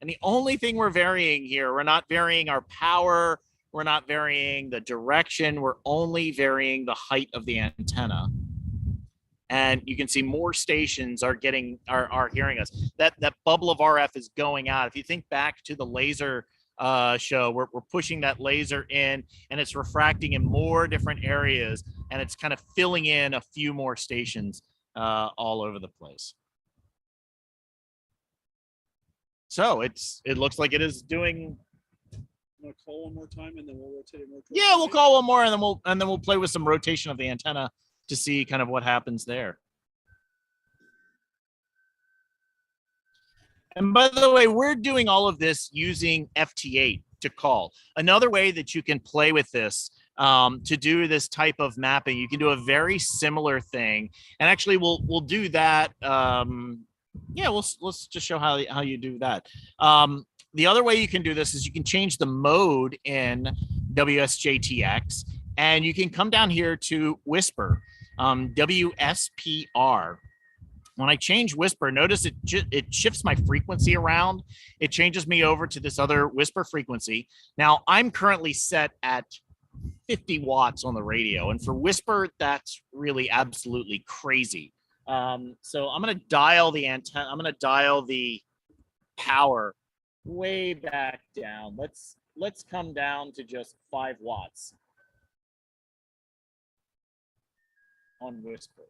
And the only thing we're varying here, we're not varying our power, we're not varying the direction, we're only varying the height of the antenna. And you can see more stations are hearing us. That bubble of RF is going out. If you think back to the laser show, we're pushing that laser in, and it's refracting in more different areas, and it's kind of filling in a few more stations all over the place. So it looks like it is doing.
I'm gonna call one more time, and then we'll rotate it more.
Yeah, we'll call one more, and then we'll play with some rotation of the antenna to see kind of what happens there. And by the way, we're doing all of this using FT8 to call. Another way that you can play with this to do this type of mapping, you can do a very similar thing. And actually, we'll do that. Yeah, let's just show how you do that. The other way you can do this is you can change the mode in WSJTX, and you can come down here to Whisper, WSPR. When I change Whisper, notice it shifts my frequency around. It changes me over to this other Whisper frequency. Now, I'm currently set at 50 watts on the radio, and for Whisper, that's really absolutely crazy. So I'm going to dial the antenna. I'm going to dial the power way back down. Let's come down to just 5 watts on Whisper.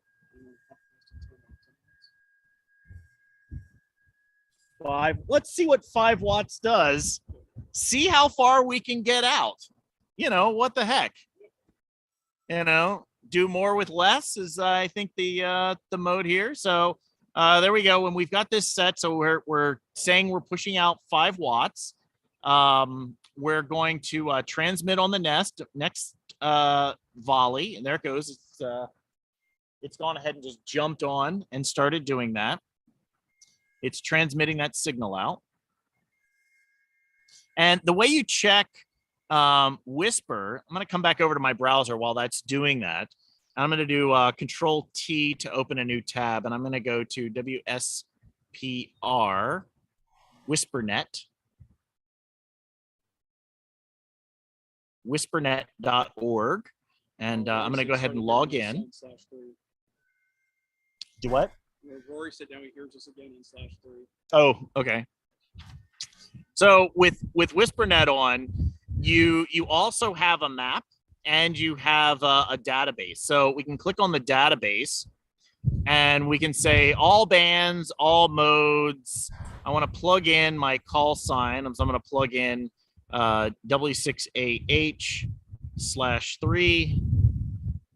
5. Let's see what 5 watts does. See how far we can get out. You know, what the heck? You know, do more with less is I think the mode here. So There we go. When we've got this set, so we're saying we're pushing out 5 watts. We're going to transmit on the next volley, and there it goes. It's gone ahead and just jumped on and started doing that. It's transmitting that signal out. And the way you check Whisper, I'm going to come back over to my browser while that's doing that. I'm going to do Control T to open a new tab, and I'm going to go to WSPR WhisperNet. whispernet.org, and I'm going to go ahead and log in. Do what?
Rory said now he hears us again in /3.
Oh, okay. So with WhisperNet on, you also have a map and you have a database. So we can click on the database and we can say all bands, all modes. I want to plug in my call sign. So I'm going to plug in W6AH/3.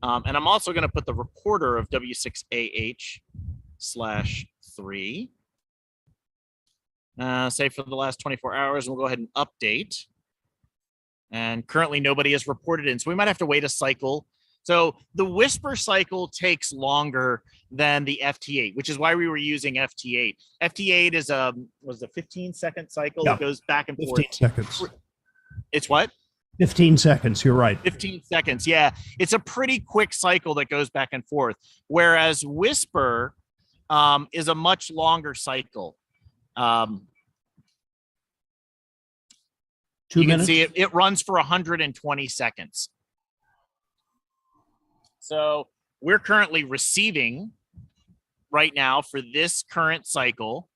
And I'm also going to put the reporter of W6AH/3. Say for the last 24 hours, and we'll go ahead and update. And currently nobody has reported in, so we might have to wait a cycle. So the Whisper cycle takes longer than the FT8, which is why we were using FT8. FT8 is was a 15-second cycle that goes back and forth.
15 seconds.
It's what?
15 seconds, you're right.
15 seconds, yeah. It's a pretty quick cycle that goes back and forth, whereas Whisper is a much longer cycle.
2
you
minutes?
can see it runs for 120 seconds. So we're currently receiving right now for this current cycle,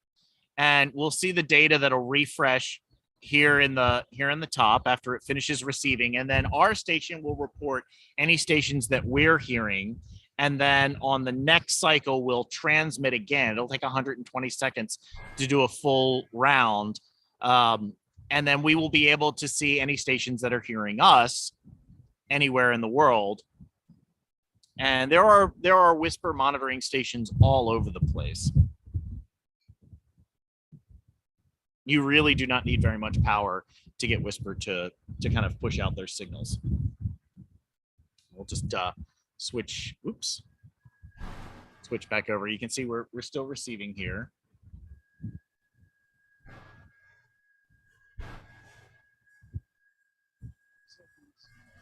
and we'll see the data that'll refresh here in the top after it finishes receiving, and then our station will report any stations that we're hearing, and then on the next cycle we'll transmit again. It'll take 120 seconds to do a full round, and then we will be able to see any stations that are hearing us anywhere in the world. And there are Whisper monitoring stations all over the place. You really do not need very much power to get Whisper to kind of push out their signals. We'll just switch back over. You can see we're still receiving here.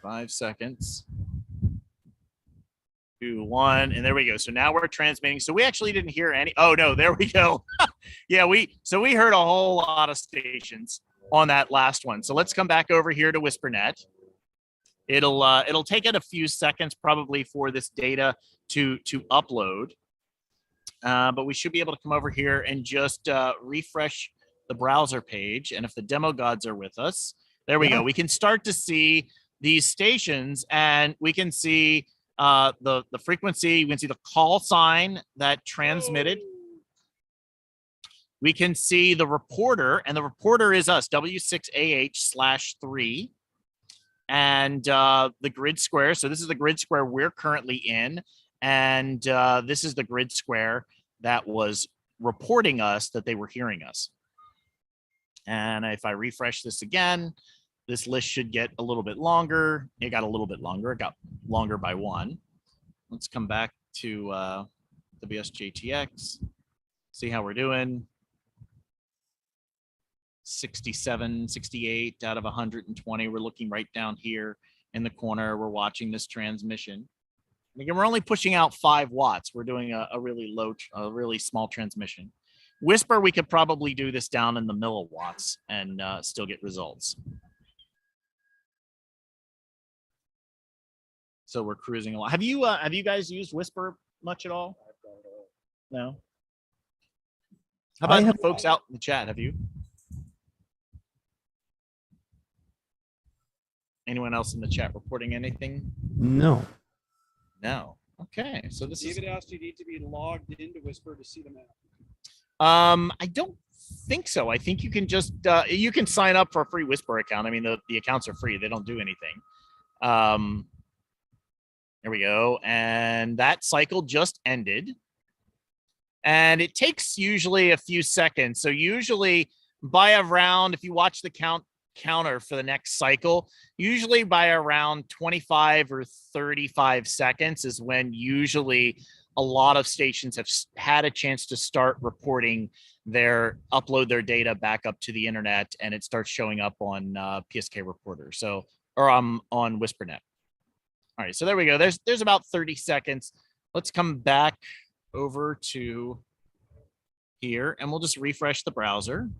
Five seconds. 2, 1, and there we go. So now we're transmitting. So we actually didn't hear any. Oh no, there we go. Yeah, we heard a whole lot of stations on that last one. So let's come back over here to WhisperNet. It'll take it a few seconds probably for this data to upload, but we should be able to come over here and just refresh the browser page. And if the demo gods are with us, there we go. We can start to see these stations, and we can see the frequency. We can see the call sign that transmitted. We can see the reporter, and the reporter is us, W6AH/3, and the grid square. So this is the grid square we're currently in, and this is the grid square that was reporting us that they were hearing us. And if I refresh this again, this list should get a little bit longer. It got a little bit longer. It got longer by 1. Let's come back to WSJTX, see how we're doing. 67, 68 out of 120. We're looking right down here in the corner. We're watching this transmission. And again, we're only pushing out 5 watts. We're doing a really small transmission. Whisper, we could probably do this down in the milliwatts and still get results. So we're cruising along. Have you guys used Whisper much at all? No. How about the folks out in the chat? Have you? Anyone else in the chat reporting anything?
No.
No. Okay. So this
David asked you need to be logged into Whisper to see the map.
I don't think so. I think you can just you can sign up for a free Whisper account. I mean, the accounts are free. They don't do anything. There we go. And that cycle just ended. And it takes usually a few seconds. So usually by around, if you watch the counter for the next cycle, usually by around 25 or 35 seconds is when usually a lot of stations have had a chance to start reporting upload their data back up to the internet, and it starts showing up on PSK Reporter. So, or on WhisperNet. All right, so there we go. There's about 30 seconds. Let's come back over to here, and we'll just refresh the browser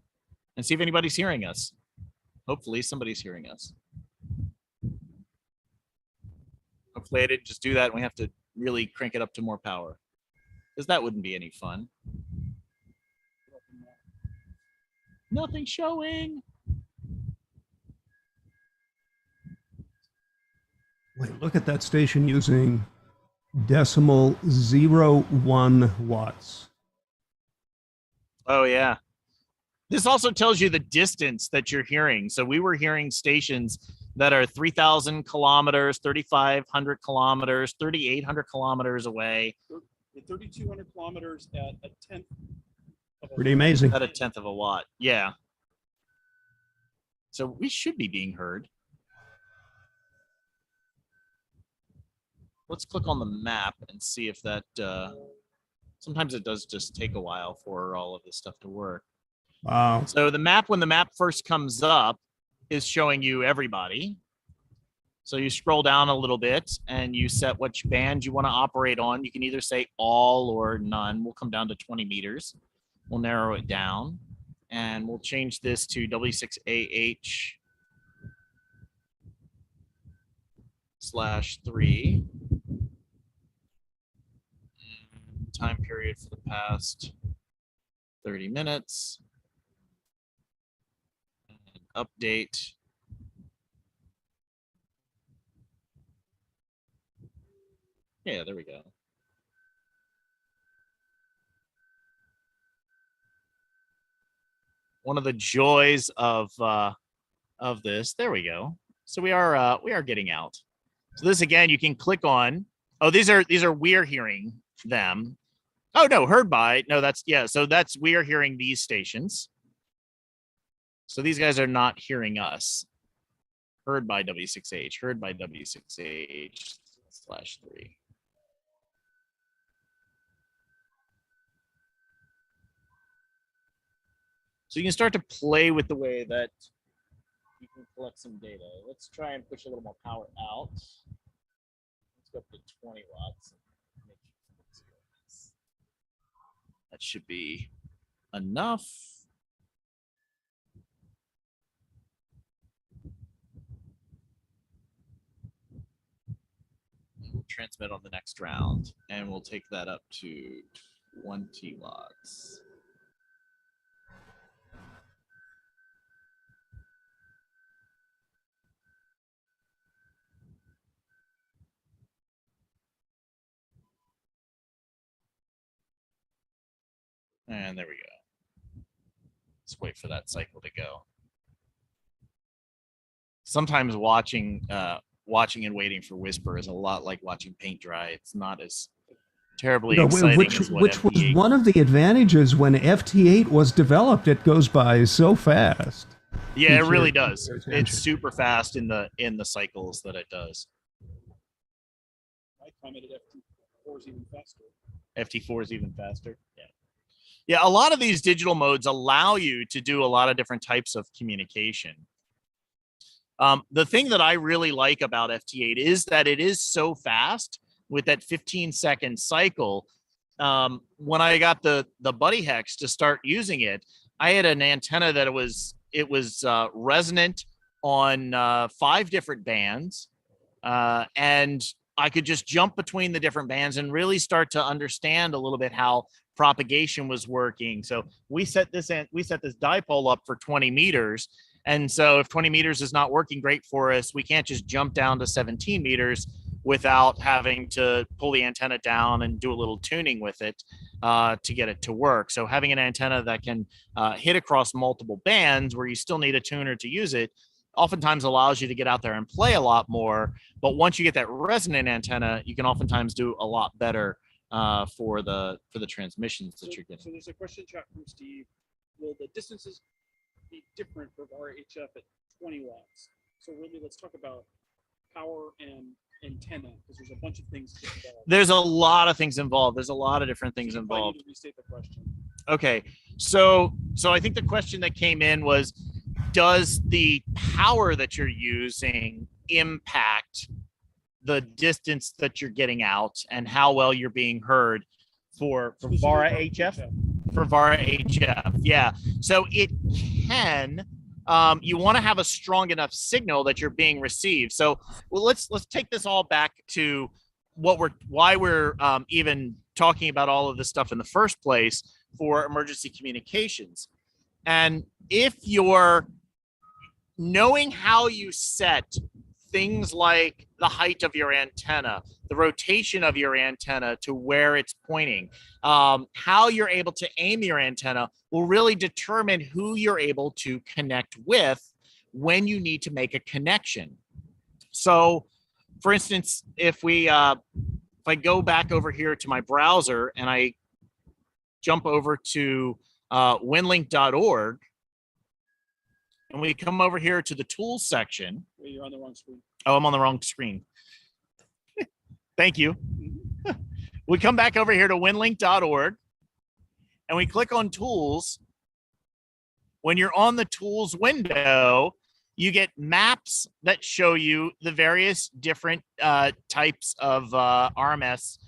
and see if anybody's hearing us. Hopefully somebody's hearing us. Hopefully I didn't just do that and we have to really crank it up to more power, because that wouldn't be any fun. Nothing showing.
Wait, look at that station using 0.01 watts.
Oh, yeah. This also tells you the distance that you're hearing. So we were hearing stations that are 3,000 kilometers, 3,500 kilometers, 3,800 kilometers away.
3,200 kilometers at a tenth.
Pretty amazing.
At a tenth of a watt. Yeah. So we should be being heard. Let's click on the map and see if that, sometimes it does just take a while for all of this stuff to work.
Wow.
So the map, when the map first comes up, is showing you everybody. So you scroll down a little bit and you set which band you want to operate on. You can either say all or none. We'll come down to 20 meters. We'll narrow it down and we'll change this to W6AH/3. Time period for the past 30 minutes. And update. Yeah, there we go. One of the joys of this. There we go. So we are getting out. So this again, you can click on. Oh, these are we're hearing them. Oh no, heard by. No, that's yeah. So that's we are hearing these stations. So these guys are not hearing us. Heard by W6H. Heard by W6AH/3. So you can start to play with the way that you can collect some data. Let's try and push a little more power out. Let's go up to 20 watts. That should be enough. We'll transmit on the next round, and we'll take that up to 20 watts. And there we go. Let's wait for that cycle to go. Sometimes watching and waiting for Whisper is a lot like watching paint dry. It's not as terribly exciting
which
as what
was
FT8.
one of the advantages when FT8 was developed. It goes by so fast.
Yeah, it really does. It's super fast in the cycles that it does.
I commented FT4 is even faster.
FT4 is even faster. Yeah. Yeah, a lot of these digital modes allow you to do a lot of different types of communication. The thing that I really like about FT8 is that it is so fast with that 15-second cycle. When I got the Buddy Hex to start using it, I had an antenna that it was resonant on 5 different bands, and I could just jump between the different bands and really start to understand a little bit how propagation was working. So we set this dipole up for 20 meters. And so if 20 meters is not working great for us, we can't just jump down to 17 meters without having to pull the antenna down and do a little tuning with it to get it to work. So having an antenna that can hit across multiple bands where you still need a tuner to use it oftentimes allows you to get out there and play a lot more. But once you get that resonant antenna, you can oftentimes do a lot better for the transmissions that you're
So
getting.
there's a question chat from Steve. Will the distances be different for RHF at 20 watts? So really, let's talk about power and antenna, because there's a bunch of things involved.
There's a lot of things involved. There's a lot of different things
So you
involved.
need to restate the question.
Okay, so I think the question that came in was, does the power that you're using impact the distance that you're getting out and how well you're being heard for VARA HF? For VARA HF, yeah. So it can. You want to have a strong enough signal that you're being received. So let's take this all back to why we're even talking about all of this stuff in the first place for emergency communications. And if you're knowing how you set things like the height of your antenna, the rotation of your antenna to where it's pointing, how you're able to aim your antenna will really determine who you're able to connect with when you need to make a connection. So, for instance, if I go back over here to my browser and I jump over to winlink.org, and we come over here to the tools section.
Wait, you're on the wrong screen.
Oh, I'm on the wrong screen. Thank you. We come back over here to winlink.org and we click on tools. When you're on the tools window, you get maps that show you the various different types of RMS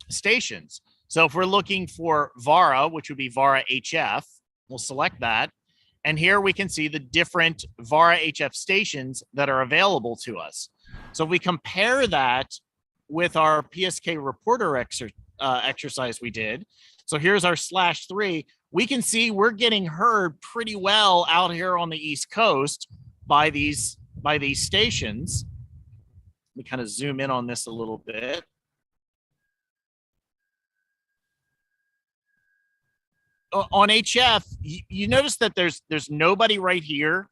stations. So if we're looking for VARA, which would be VARA HF, we'll select that. And here we can see the different VARA HF stations that are available to us. So if we compare that with our PSK reporter exercise we did, so here's our /3, we can see we're getting heard pretty well out here on the East Coast by these stations. Let me kind of zoom in on this a little bit. On HF, you notice that there's nobody right here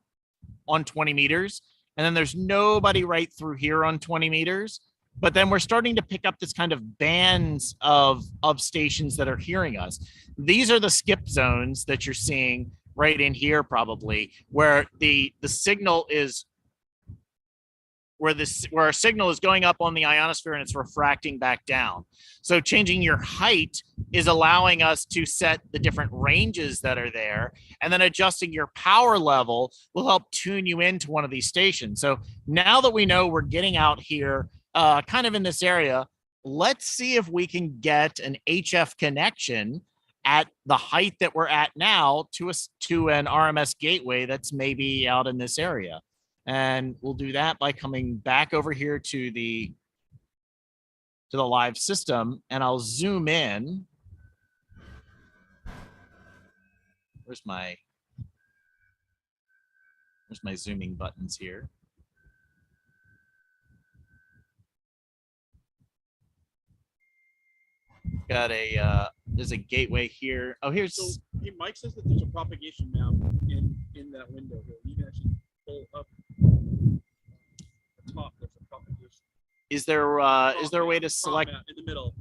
on 20 meters, and then there's nobody right through here on 20 meters. But then we're starting to pick up this kind of bands of stations that are hearing us. These are the skip zones that you're seeing right in here, probably, where the signal is where our signal is going up on the ionosphere and it's refracting back down. So changing your height is allowing us to set the different ranges that are there, and then adjusting your power level will help tune you into one of these stations. So now that we know we're getting out here kind of in this area, let's see if we can get an HF connection at the height that we're at now to an RMS gateway that's maybe out in this area. And we'll do that by coming back over here to the live system, and I'll zoom in. Where's my zooming buttons here? Got there's a gateway here. Oh, here's.
So Mike says that there's a propagation map in that window here. You can actually pull up the top. There's a propagation.
Is there a way to select
in the middle?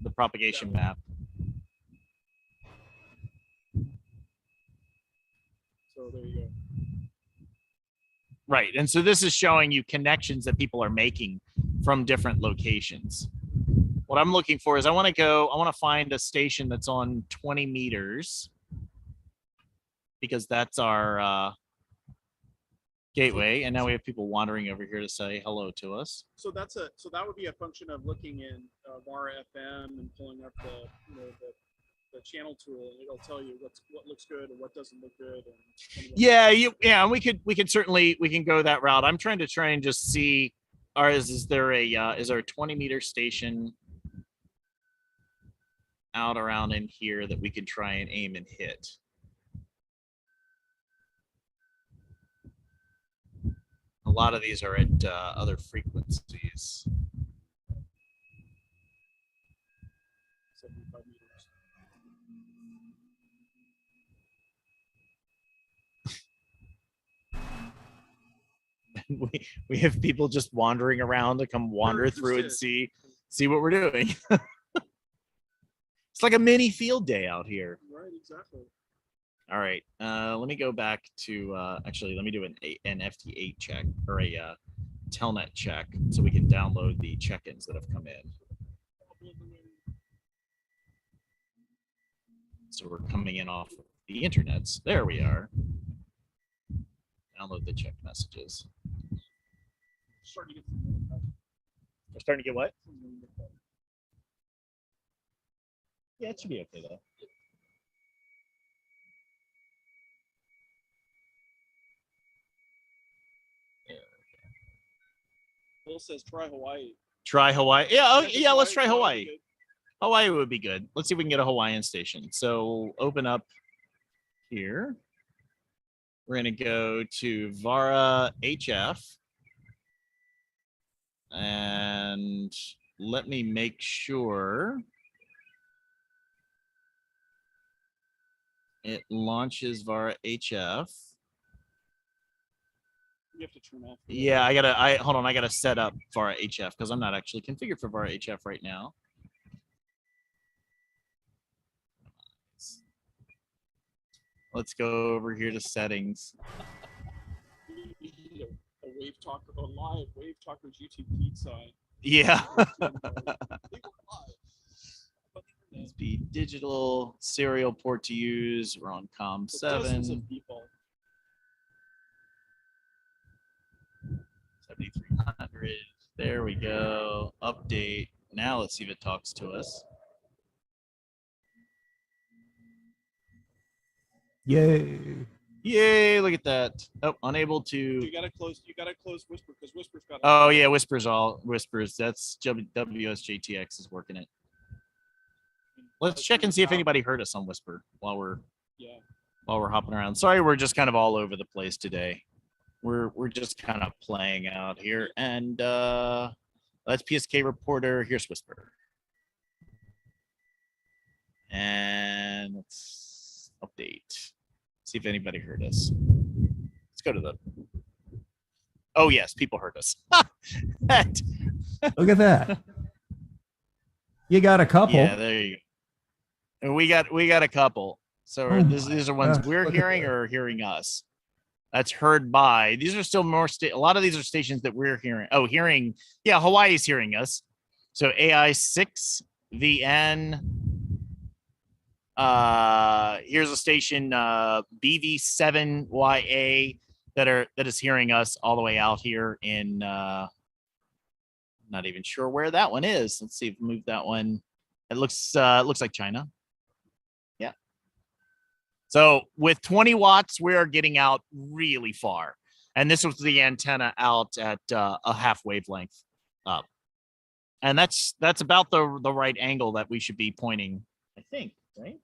The propagation map?
So there you go.
Right, and so this is showing you connections that people are making from different locations. What I'm looking for is I want to find a station that's on 20 meters, because that's our gateway, and now we have people wandering over here to say hello to us.
So that would be a function of looking in VARA FM and pulling up the channel tool, and it'll tell you what looks good and what doesn't look good.
And we could certainly go that route. I'm trying to just see, is there a 20 meter station out around in here that we could try and aim and hit? A lot of these are at other frequencies.
75 meters.
We have people just wandering around to come wander through and see. see what we're doing. It's like a mini field day out here.
Right, exactly.
All right, let me go back to, actually, let me do an FT8 check, or a telnet check, so we can download the check-ins that have come in. So we're coming in off of the internets. There we are. Download the check messages.
Starting to get some
We're starting to get what? Yeah, it should be okay though.
Bill says try Hawaii.
Try Hawaii. Yeah, oh, yeah, let's try
Hawaii
Hawaii.
would be good.
Hawaii would be good. Let's see if we can get a Hawaiian station. So open up here. We're going to go to Vara HF. And let me make sure it launches Vara HF.
You have to turn off.
Yeah, hold on, I gotta set up Vara HF because I'm not actually configured for Vara HF right now. Let's go over here to settings.
You need a WaveTalker, a live WaveTalkers YouTube feed side.
Yeah.
They were live.
Speed digital serial port to use. We're on COM
Dozens
7.
of people.
7300. There we go. Update. Now let's see if it talks to us.
Yay.
Yay, look at that. Oh, unable to.
You gotta close Whisper because Whisper's got.
Oh yeah, Whispers. That's WSJTX is working it. Let's check and see if anybody heard us on Whisper while we're hopping around. Sorry, we're just kind of all over the place today. We're just kind of playing out here. And that's PSK reporter. Here's Whisper. And let's update. See if anybody heard us. Let's go to the. Oh yes, people heard us.
Look at that. You got a couple.
Yeah, there you go. And we got a couple. So
Oh
these are ones
gosh,
we're
look at
hearing
that.
or hearing us. That's heard by. These are still more a lot of these are stations that we're hearing. Oh, hearing. Yeah, Hawaii's hearing us. So AI6 VN. Here's a station BV7YA that is hearing us all the way out here in not even sure where that one is. Let's see if we move that one. It looks like China. Yeah. So with 20 watts, we are getting out really far. And this was the antenna out at a half wavelength up. And that's about the right angle that we should be pointing, I think, right?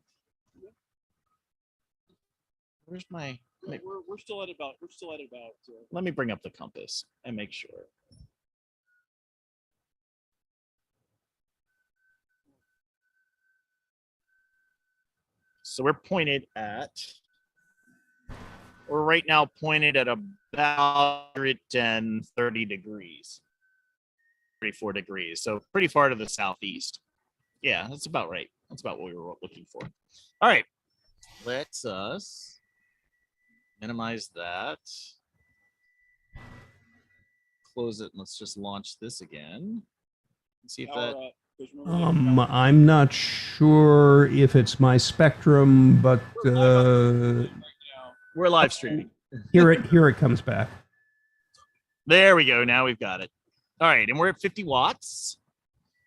Where's my?
We're still at about.
Let me bring up the compass and make sure. So we're right now pointed at about 130 degrees, 34 degrees. So pretty far to the southeast. Yeah, that's about right. That's about what we were looking for. All right, let's minimize that. Close it and let's just launch this again. Let's see if that.
I'm not sure if it's my spectrum, but
We're live streaming.
here it comes back.
There we go. Now we've got it. All right, and we're at 50 watts.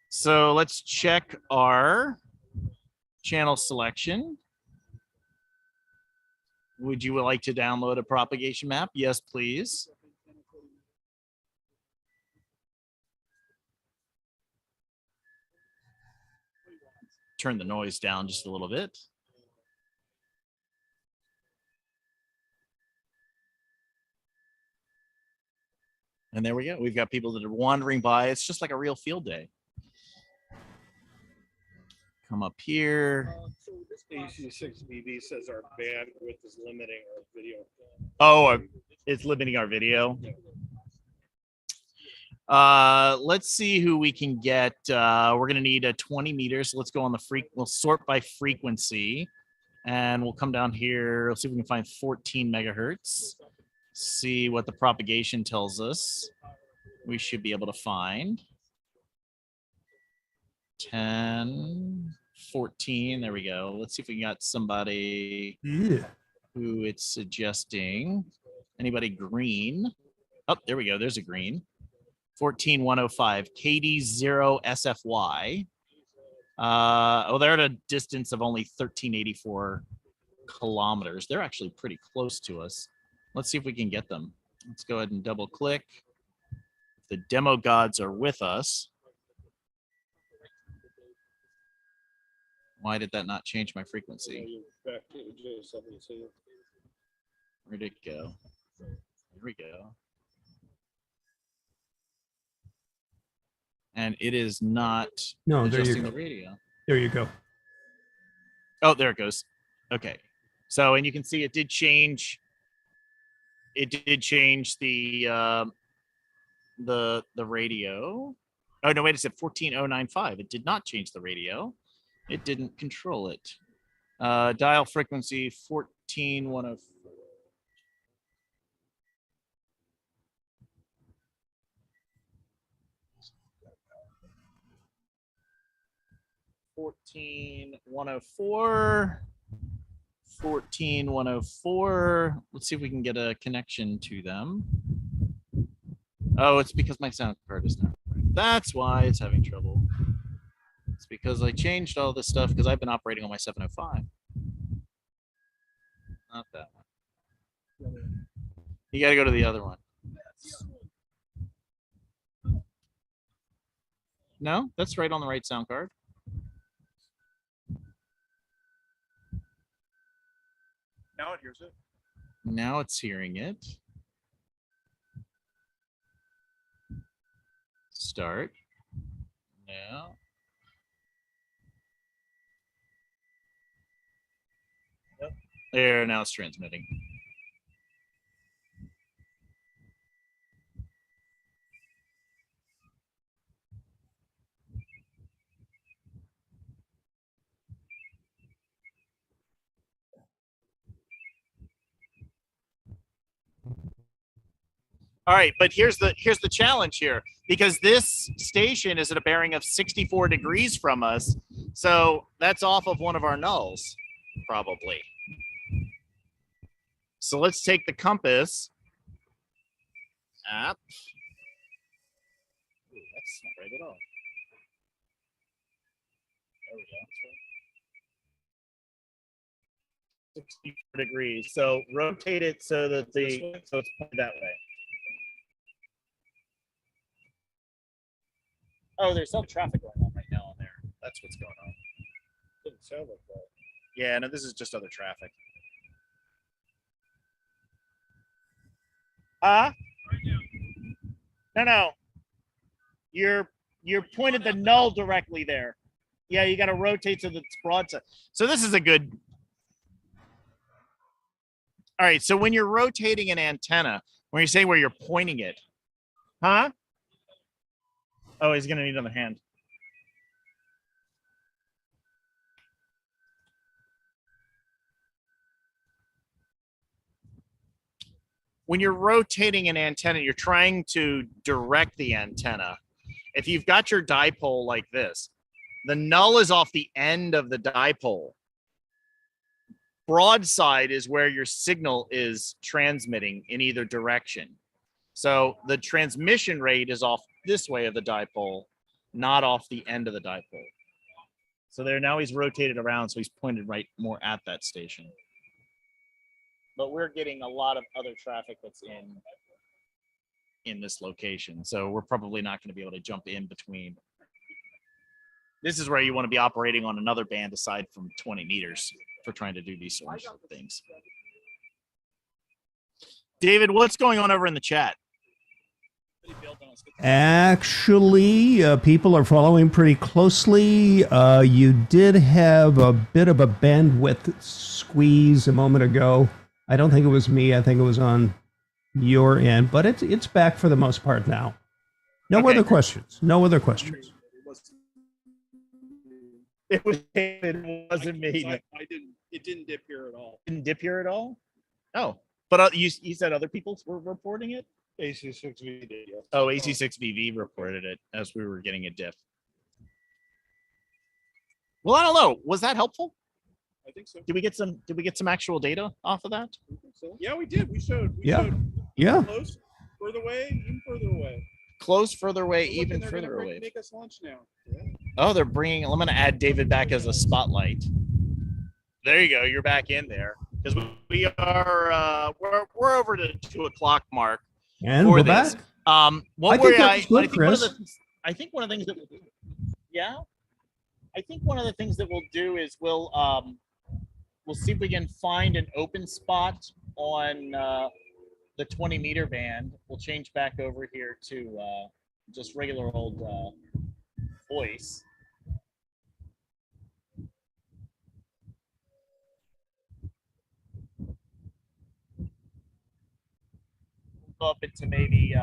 So let's check our channel selection. Would you like to download a propagation map? Yes, please. Turn the noise down just a little bit. And there we go. We've got people that are wandering by. It's just like a real field day. Come up here.
So this AC6BB says our bandwidth is limiting our video.
Oh, it's limiting our video. Let's see who we can get. We're gonna need a 20 meters. Let's go on the we'll sort by frequency, and we'll come down here. Let's see if we can find 14 megahertz. See what the propagation tells us. We should be able to find 10, 14. There we go. Let's see if we got somebody who it's suggesting. Anybody green? Oh, there we go. There's a green. 14105 KD0 SFY. They're at a distance of only 1384 kilometers. They're actually pretty close to us. Let's see if we can get them. Let's go ahead and double click. If the demo gods are with us. Why did that not change my frequency? Where'd it go? Here we go. And it is not adjusting the radio.
There you go.
Oh, there it goes. Okay. So, and you can see it did change. It did change the radio. Oh no, wait, it said 14095. It did not change the radio. It didn't control it. Dial frequency 14104. 14104. 14104. Let's see if we can get a connection to them. Oh, it's because my sound card is not right. That's why it's having trouble. It's because I changed all this stuff because I've been operating on my 705. Not that one. You got to go to the other one. No, that's right on the right sound card.
Now it hears it.
Now it's hearing it. Start. Now. Yep. There, now it's transmitting. All right, but here's the challenge here, because this station is at a bearing of 64 degrees from us, so that's off of one of our nulls, probably. So let's take the compass app. Ooh, that's not right at all. There we go. That's right. 64 degrees. So rotate it so that so it's pointed that way. Oh, there's some traffic going on right now on there. That's what's going on. Doesn't sound like that. Yeah, no, this is just other traffic. No. You're pointed the null directly there. Yeah, you got to rotate so that it's broadside. So this is a good. All right, so when you're rotating an antenna, when you say where you're pointing it, huh? Oh, he's going to need another hand. When you're rotating an antenna, you're trying to direct the antenna. If you've got your dipole like this, the null is off the end of the dipole. Broadside is where your signal is transmitting in either direction. So the transmission rate is off this way of the dipole, not off the end of the dipole. So there, now he's rotated around, so he's pointed right more at that station. But we're getting a lot of other traffic that's in this location. So we're probably not going to be able to jump in between. This is where you want to be operating on another band aside from 20 meters for trying to do these sorts of things. David, what's going on over in the chat?
Actually, people are following pretty closely. You did have a bit of a bandwidth squeeze a moment ago. I don't think it was me. I think it was on your end, but it's back for the most part now. No
Okay.
other questions. No other questions.
It was David. It wasn't me.
I didn't. It didn't dip here at all.
Didn't dip here at all. Oh, but you said other people were reporting it.
AC6V did. Yes.
Oh, AC6VV reported it as we were getting a dip. Well, I don't know. Was that helpful?
I think so.
Did we get some actual data off of that?
I think so. Yeah, we did. We showed.
Yeah. Yeah.
Close, further away, even further away.
Close, further away,
Look,
even
and they're
further
gonna
away.
Make us lunch now. Yeah.
Oh, they're bringing. I'm going to add David back as a spotlight. There you go. You're back in there because we are we're over to 2:00 mark.
And
for
we're
this.
back.
What
I think that was good,
I think one of
Chris.
I think one of the things that we'll do, yeah, I think one of the things that we'll do is we'll see if we can find an open spot on the 20-meter band. We'll change back over here to just regular old voice. Go up into maybe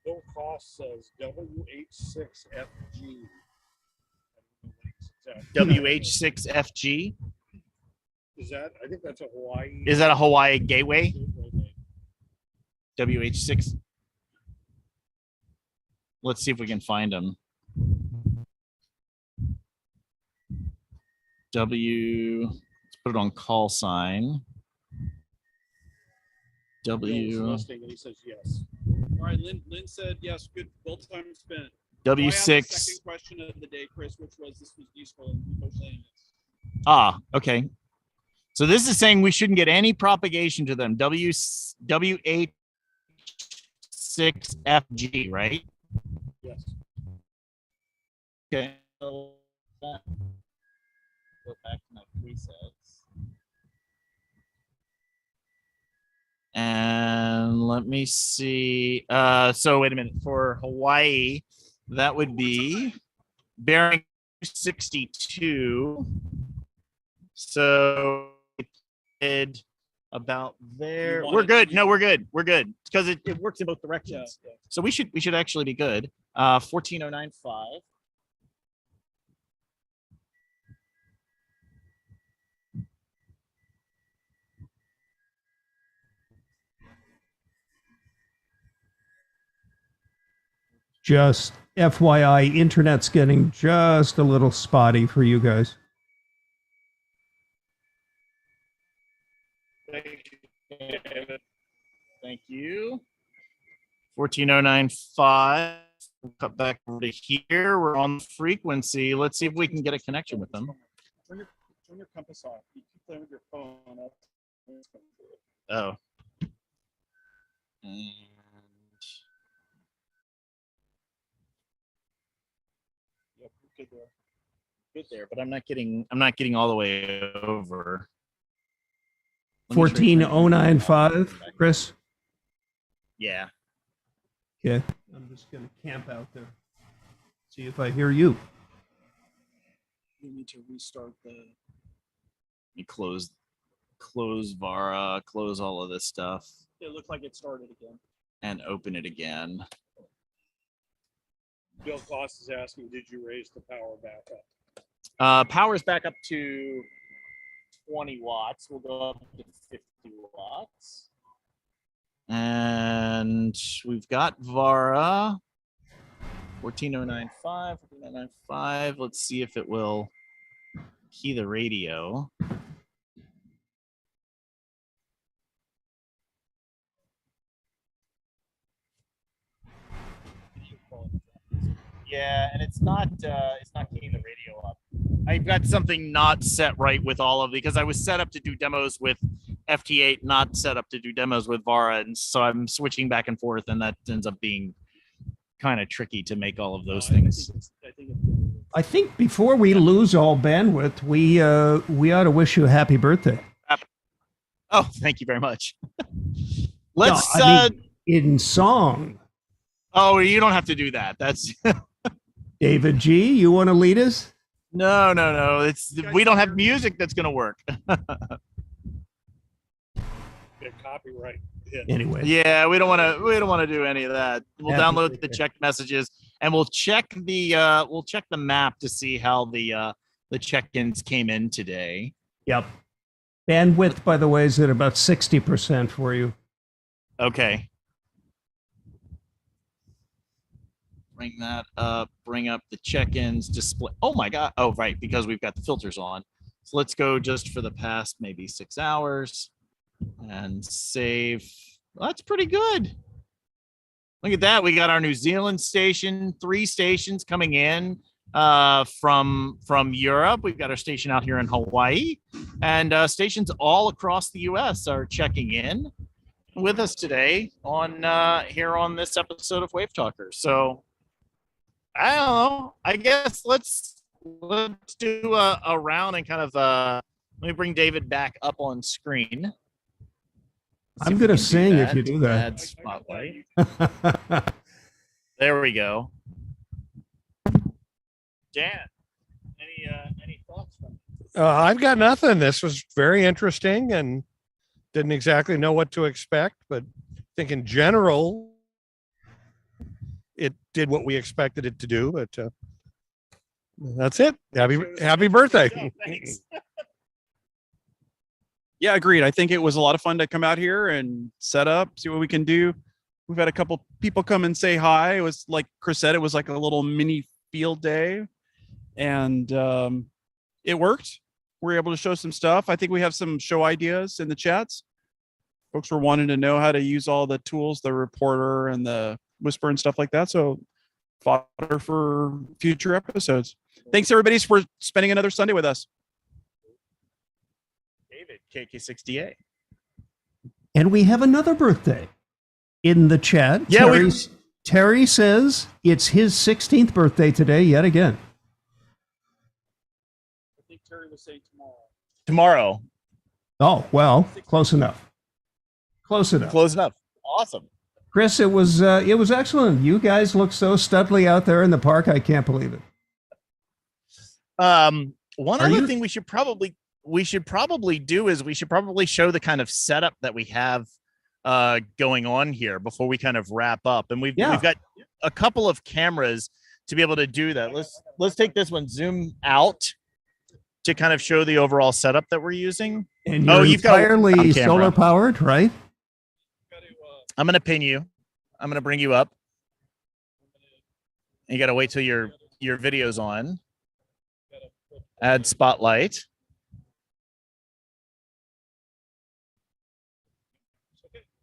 Bill Cost says WH6FG.
WH6FG.
Is that? I think that's a Hawaii.
Is that a Hawaii gateway? WH6. Let's see if we can find them. Let's put it on call sign.
Bill's listening and he says yes.
All right, Lynn said yes. Good. Well time spent.
W6.
Second question of the day, Chris, which was this was useful in postlaying this.
Ah, okay. So this is saying we shouldn't get any propagation to them. WH6FG, right?
Yes.
Okay. Go back to my presets. And let me see. So wait a minute. For Hawaii, that would be bearing 62. So it about there. We're good. No, we're good. We're good because it works in both directions.
Yeah.
So we should actually be good. 14095.
Just FYI, internet's getting just a little spotty for you guys.
Thank you. 14095. We'll cut back over to here. We're on frequency. Let's see if we can get a connection with them.
Turn your compass off. You keep playing with your phone.
Oh. And
Yep, good there.
good there, but I'm not getting all the way over. Let me try
14095, Chris.
Yeah.
Okay. I'm just going to camp out there. See if I hear you.
You need to restart the.
Let me close Vara, close all of this stuff,
It looked like it started again.
and open it again.
Bill Cost is asking, did you raise the power back up?
Power's back up to 20 watts. We'll go up to 50 watts. And we've got Vara 14095, 14095. Let's see if it will key the radio. Yeah, and it's not keying the radio up. I've got something not set right with all of because I was set up to do demos with FT8, not set up to do demos with Vara, and so I'm switching back and forth, and that ends up being kind of tricky to make all of those things.
I think before we lose all bandwidth, we ought to wish you a happy birthday.
Oh, thank you very much. Let's.
No, I mean, in song.
Oh, you don't have to do that. That's
David G., you want to lead us?
No. We don't have music that's going to work.
Yeah, copyright. Yeah.
Anyway.
Yeah, we don't want to do any of that. We'll
Happy
download the
birthday.
checked messages, and we'll check the map to see how the check-ins came in today.
Yep. Bandwidth, by the way, is at about 60% for you.
Okay. Bring that up. Bring up the check-ins display. Oh my God. Oh, right, because we've got the filters on. So let's go just for the past maybe 6 hours and save. Well, that's pretty good. Look at that. We got our New Zealand station, 3 stations coming in from Europe. We've got our station out here in Hawaii, and stations all across the U.S. are checking in with us today on here on this episode of WaveTalkers. So I don't know. I guess let's do a round and kind of let me bring David back up on screen. See
I'm
if we
going to
can do
sing if
that.
you do that.
Add spotlight. There we go. Dan, any thoughts from you?
I've got nothing. This was very interesting and didn't exactly know what to expect, but I think in general, it did what we expected it to do. But that's it. Happy birthday.
Oh, thanks.
Yeah, agreed. I think it was a lot of fun to come out here and set up, see what we can do. We've had a couple people come and say hi. It was like Chris said, it was like a little mini field day, and it worked. We were able to show some stuff. I think we have some show ideas in the chats. Folks were wanting to know how to use all the tools, the reporter and the whisper and stuff like that. So fodder for future episodes. Thanks everybody for spending another Sunday with us.
David, KK68.
And we have another birthday in the chat.
Yeah,
Terry says it's his 16th birthday today, yet again.
I think Terry was saying tomorrow.
Tomorrow.
Oh, well, close enough. Close enough.
Close enough. Awesome.
Chris, it was excellent. You guys look so studly out there in the park. I can't believe it.
One other thing we should probably do is we should probably show the kind of setup that we have going on here before we kind of wrap up. And we've got a couple of cameras to be able to do that. Let's take this one, zoom out to kind of show the overall setup that we're using.
And you're entirely solar powered, right?
I'm going to pin you. I'm going to bring you up. You got to wait till your video's on. Add spotlight.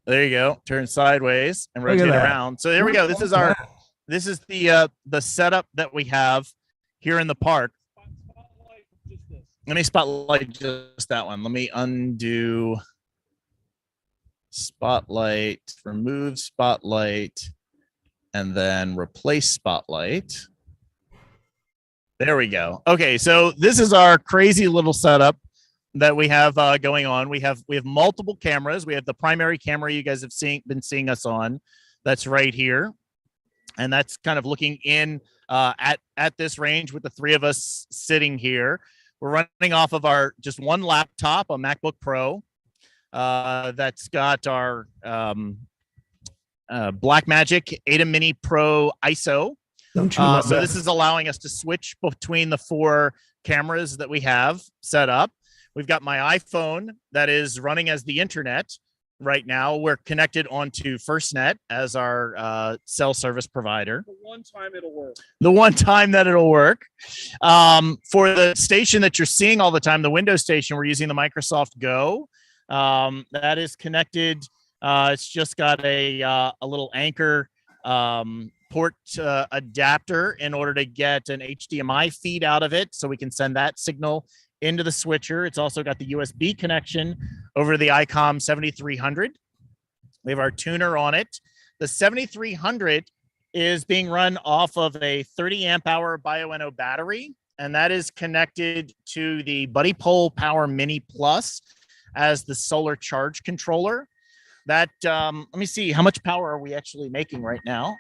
There you go. Turn sideways and rotate around. So there we go. This is the setup that we have here in the park. Let me spotlight just that one. Let me undo spotlight, remove spotlight, and then replace spotlight. There we go. Okay, so this is our crazy little setup that we have going on. We have multiple cameras. We have the primary camera you guys have been seeing us on. That's right here, and that's kind of looking in at this range with the 3 of us sitting here. We're running off of our just one laptop, a MacBook Pro. That's got our Blackmagic Ada Mini Pro ISO.
Don't you love
so
that?
this is allowing us to switch between the 4 cameras that we have set up. We've got my iPhone that is running as the internet right now. We're connected onto FirstNet as our cell service provider.
The one time it'll work.
The one time that it'll work. For the station that you're seeing all the time, the Windows station, we're using the Microsoft Go. That is connected. It's just got a little Anchor port adapter in order to get an HDMI feed out of it, so we can send that signal into the switcher. It's also got the USB connection over the ICOM 7300. We have our tuner on it. The 7300 is being run off of a 30 amp hour Bioenno battery, and that is connected to the Dipole Power Mini Plus as the solar charge controller. That let me see, how much power are we actually making right now?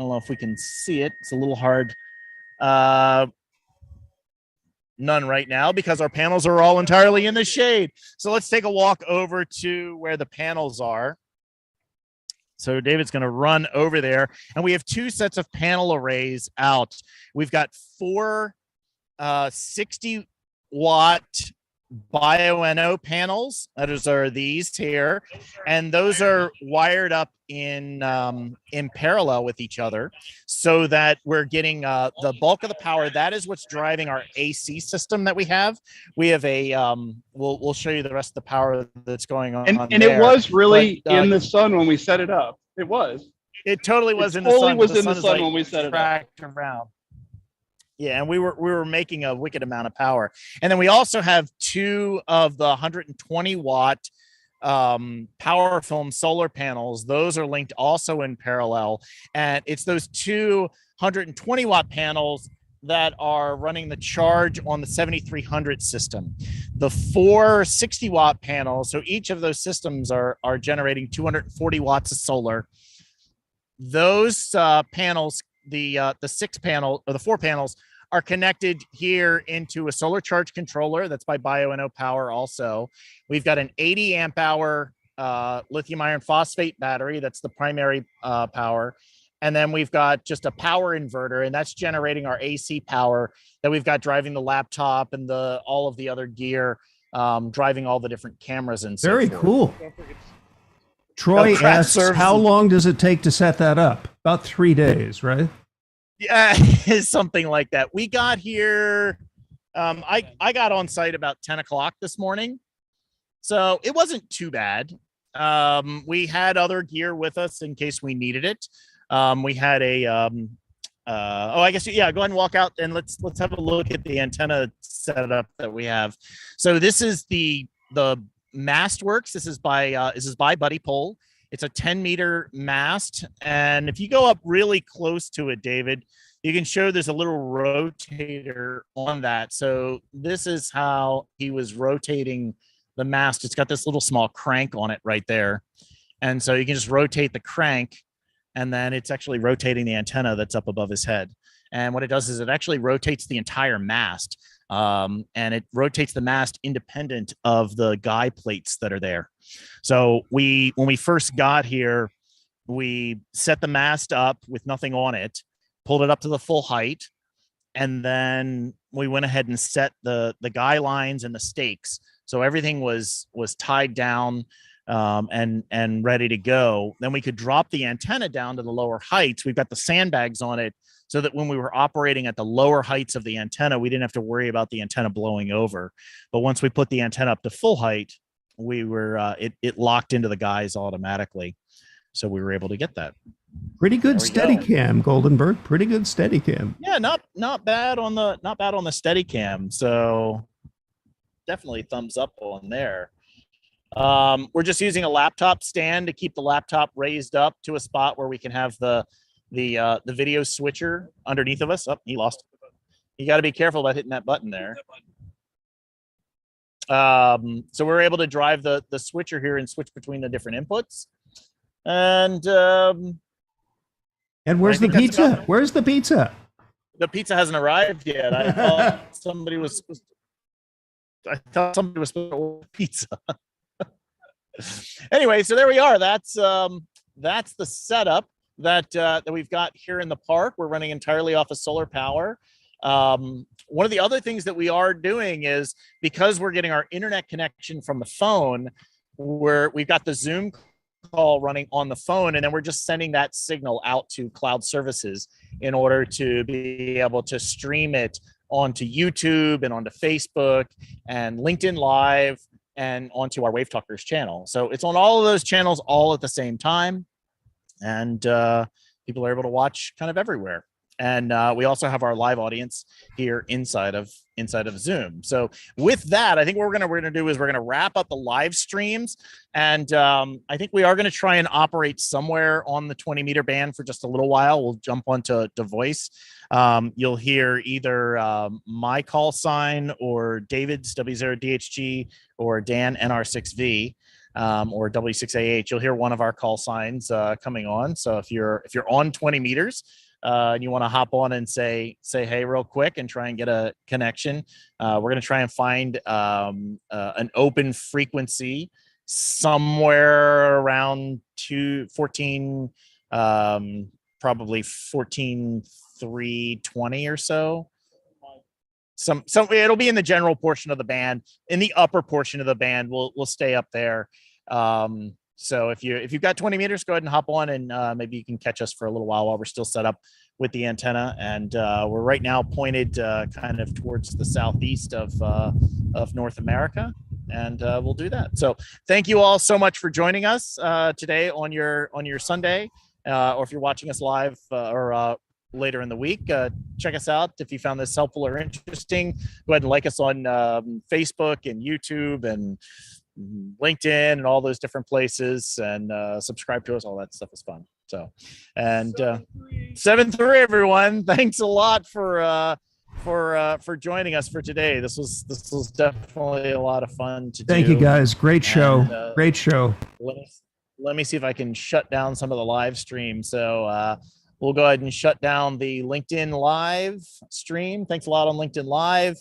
I don't know if we can see it. It's a little hard. None right now because our panels are all entirely in the shade. So let's take a walk over to where the panels are. So David's going to run over there, and we have 2 sets of panel arrays out. We've got 4 60-watt Bio-NO panels. Those are these here, and those are wired up in parallel with each other, so that we're getting the bulk of the power. That is what's driving our AC system that we have. We have a we'll show you the rest of the power that's going on.
And
there.
it was really
But,
in the sun when we set it up. It was.
It totally was in the
totally
sun.
was
but
in the
is,
sun
like,
when we set it up.
tracked around. Yeah, and we were making a wicked amount of power. And then we also have 2 of the 120-watt power film solar panels. Those are linked also in parallel. And it's those 2 120-watt panels that are running the charge on the 7300 system. The 4 60-watt panels, so each of those systems are generating 240 watts of solar. Those panels, the 6 panel or the 4 panels, are connected here into a solar charge controller that's by Bio-NO Power also. We've got an 80 amp hour lithium iron phosphate battery. That's the primary power. And then we've got just a power inverter, and that's generating our AC power that we've got driving the laptop and all of the other gear, driving all the different cameras and so
Very
forth.
cool. Troy
craft
asks,
services.
how long does it take to set that up? About 3 days, right?
Yeah, something like that. We got here. I got on site about 10 o'clock this morning, so it wasn't too bad. We had other gear with us in case we needed it. We had a I guess, yeah, go ahead and walk out and let's have a look at the antenna setup that we have. So this is the Mastworks. This is by Buddypole. It's a 10-meter mast, and if you go up really close to it, David, you can show there's a little rotator on that. So this is how he was rotating the mast. It's got this little small crank on it right there, and so you can just rotate the crank, and then it's actually rotating the antenna that's up above his head. And what it does is it actually rotates the entire mast, and it rotates the mast independent of the guy plates that are there. So when we first got here, we set the mast up with nothing on it, pulled it up to the full height, and then we went ahead and set the guy lines and the stakes. So everything was tied down and ready to go. Then we could drop the antenna down to the lower heights. We've got the sandbags on it, so that when we were operating at the lower heights of the antenna, we didn't have to worry about the antenna blowing over. But once we put the antenna up to full height, we were it locked into the guys automatically, so we were able to get that.
Pretty good Steadicam, Goldenberg. Pretty good Steadicam.
Yeah, not bad on the Steadicam. So definitely thumbs up on there. We're just using a laptop stand to keep the laptop raised up to a spot where we can have the video switcher underneath of us. Oh, he lost. You got to be careful about hitting that button there. So we're able to drive the switcher here and switch between the different inputs. And
where's the pizza? Where's the pizza?
The pizza hasn't arrived yet. I thought somebody was supposed to order pizza. Anyway, so there we are. That's the setup that we've got here in the park. We're running entirely off of solar power. One of the other things that we are doing is, because we're getting our internet connection from the phone, we've got the Zoom call running on the phone, and then we're just sending that signal out to cloud services in order to be able to stream it onto YouTube and onto Facebook and LinkedIn Live and onto our WaveTalkers channel. So it's on all of those channels all at the same time, and people are able to watch kind of everywhere. And we also have our live audience here inside of Zoom. So with that, I think what we're gonna do is we're gonna wrap up the live streams, and I think we are gonna try and operate somewhere on the 20-meter band for just a little while. We'll jump onto voice. You'll hear either my call sign or David's W0DHG or Dan NR6V. or W6AH, you'll hear one of our call signs coming on. So if you're on 20 meters and you want to hop on and say hey real quick and try and get a connection, we're going to try and find an open frequency somewhere around 14, probably 14,320 or so. Some it'll be in the general portion of the band. In the upper portion of the band, we'll stay up there. So if you've got 20 meters, go ahead and hop on, and maybe you can catch us for a little while we're still set up with the antenna. And we're right now pointed kind of towards the southeast of North America, and we'll do that. So thank you all so much for joining us today on your Sunday, or if you're watching us live or later in the week. Check us out if you found this helpful or interesting. Go ahead and like us on Facebook and YouTube and LinkedIn and all those different places, and subscribe to us. All that stuff is fun. So, and 7-3 everyone, thanks a lot for joining us for today. This was definitely a lot of fun to do.
Thank you guys. Great show.
And,
great show.
Let me see if I can shut down some of the live stream. So we'll go ahead and shut down the LinkedIn live stream. Thanks a lot on LinkedIn Live.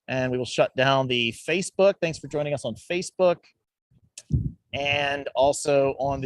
And we will shut down the Facebook. Thanks for joining us on Facebook. And also on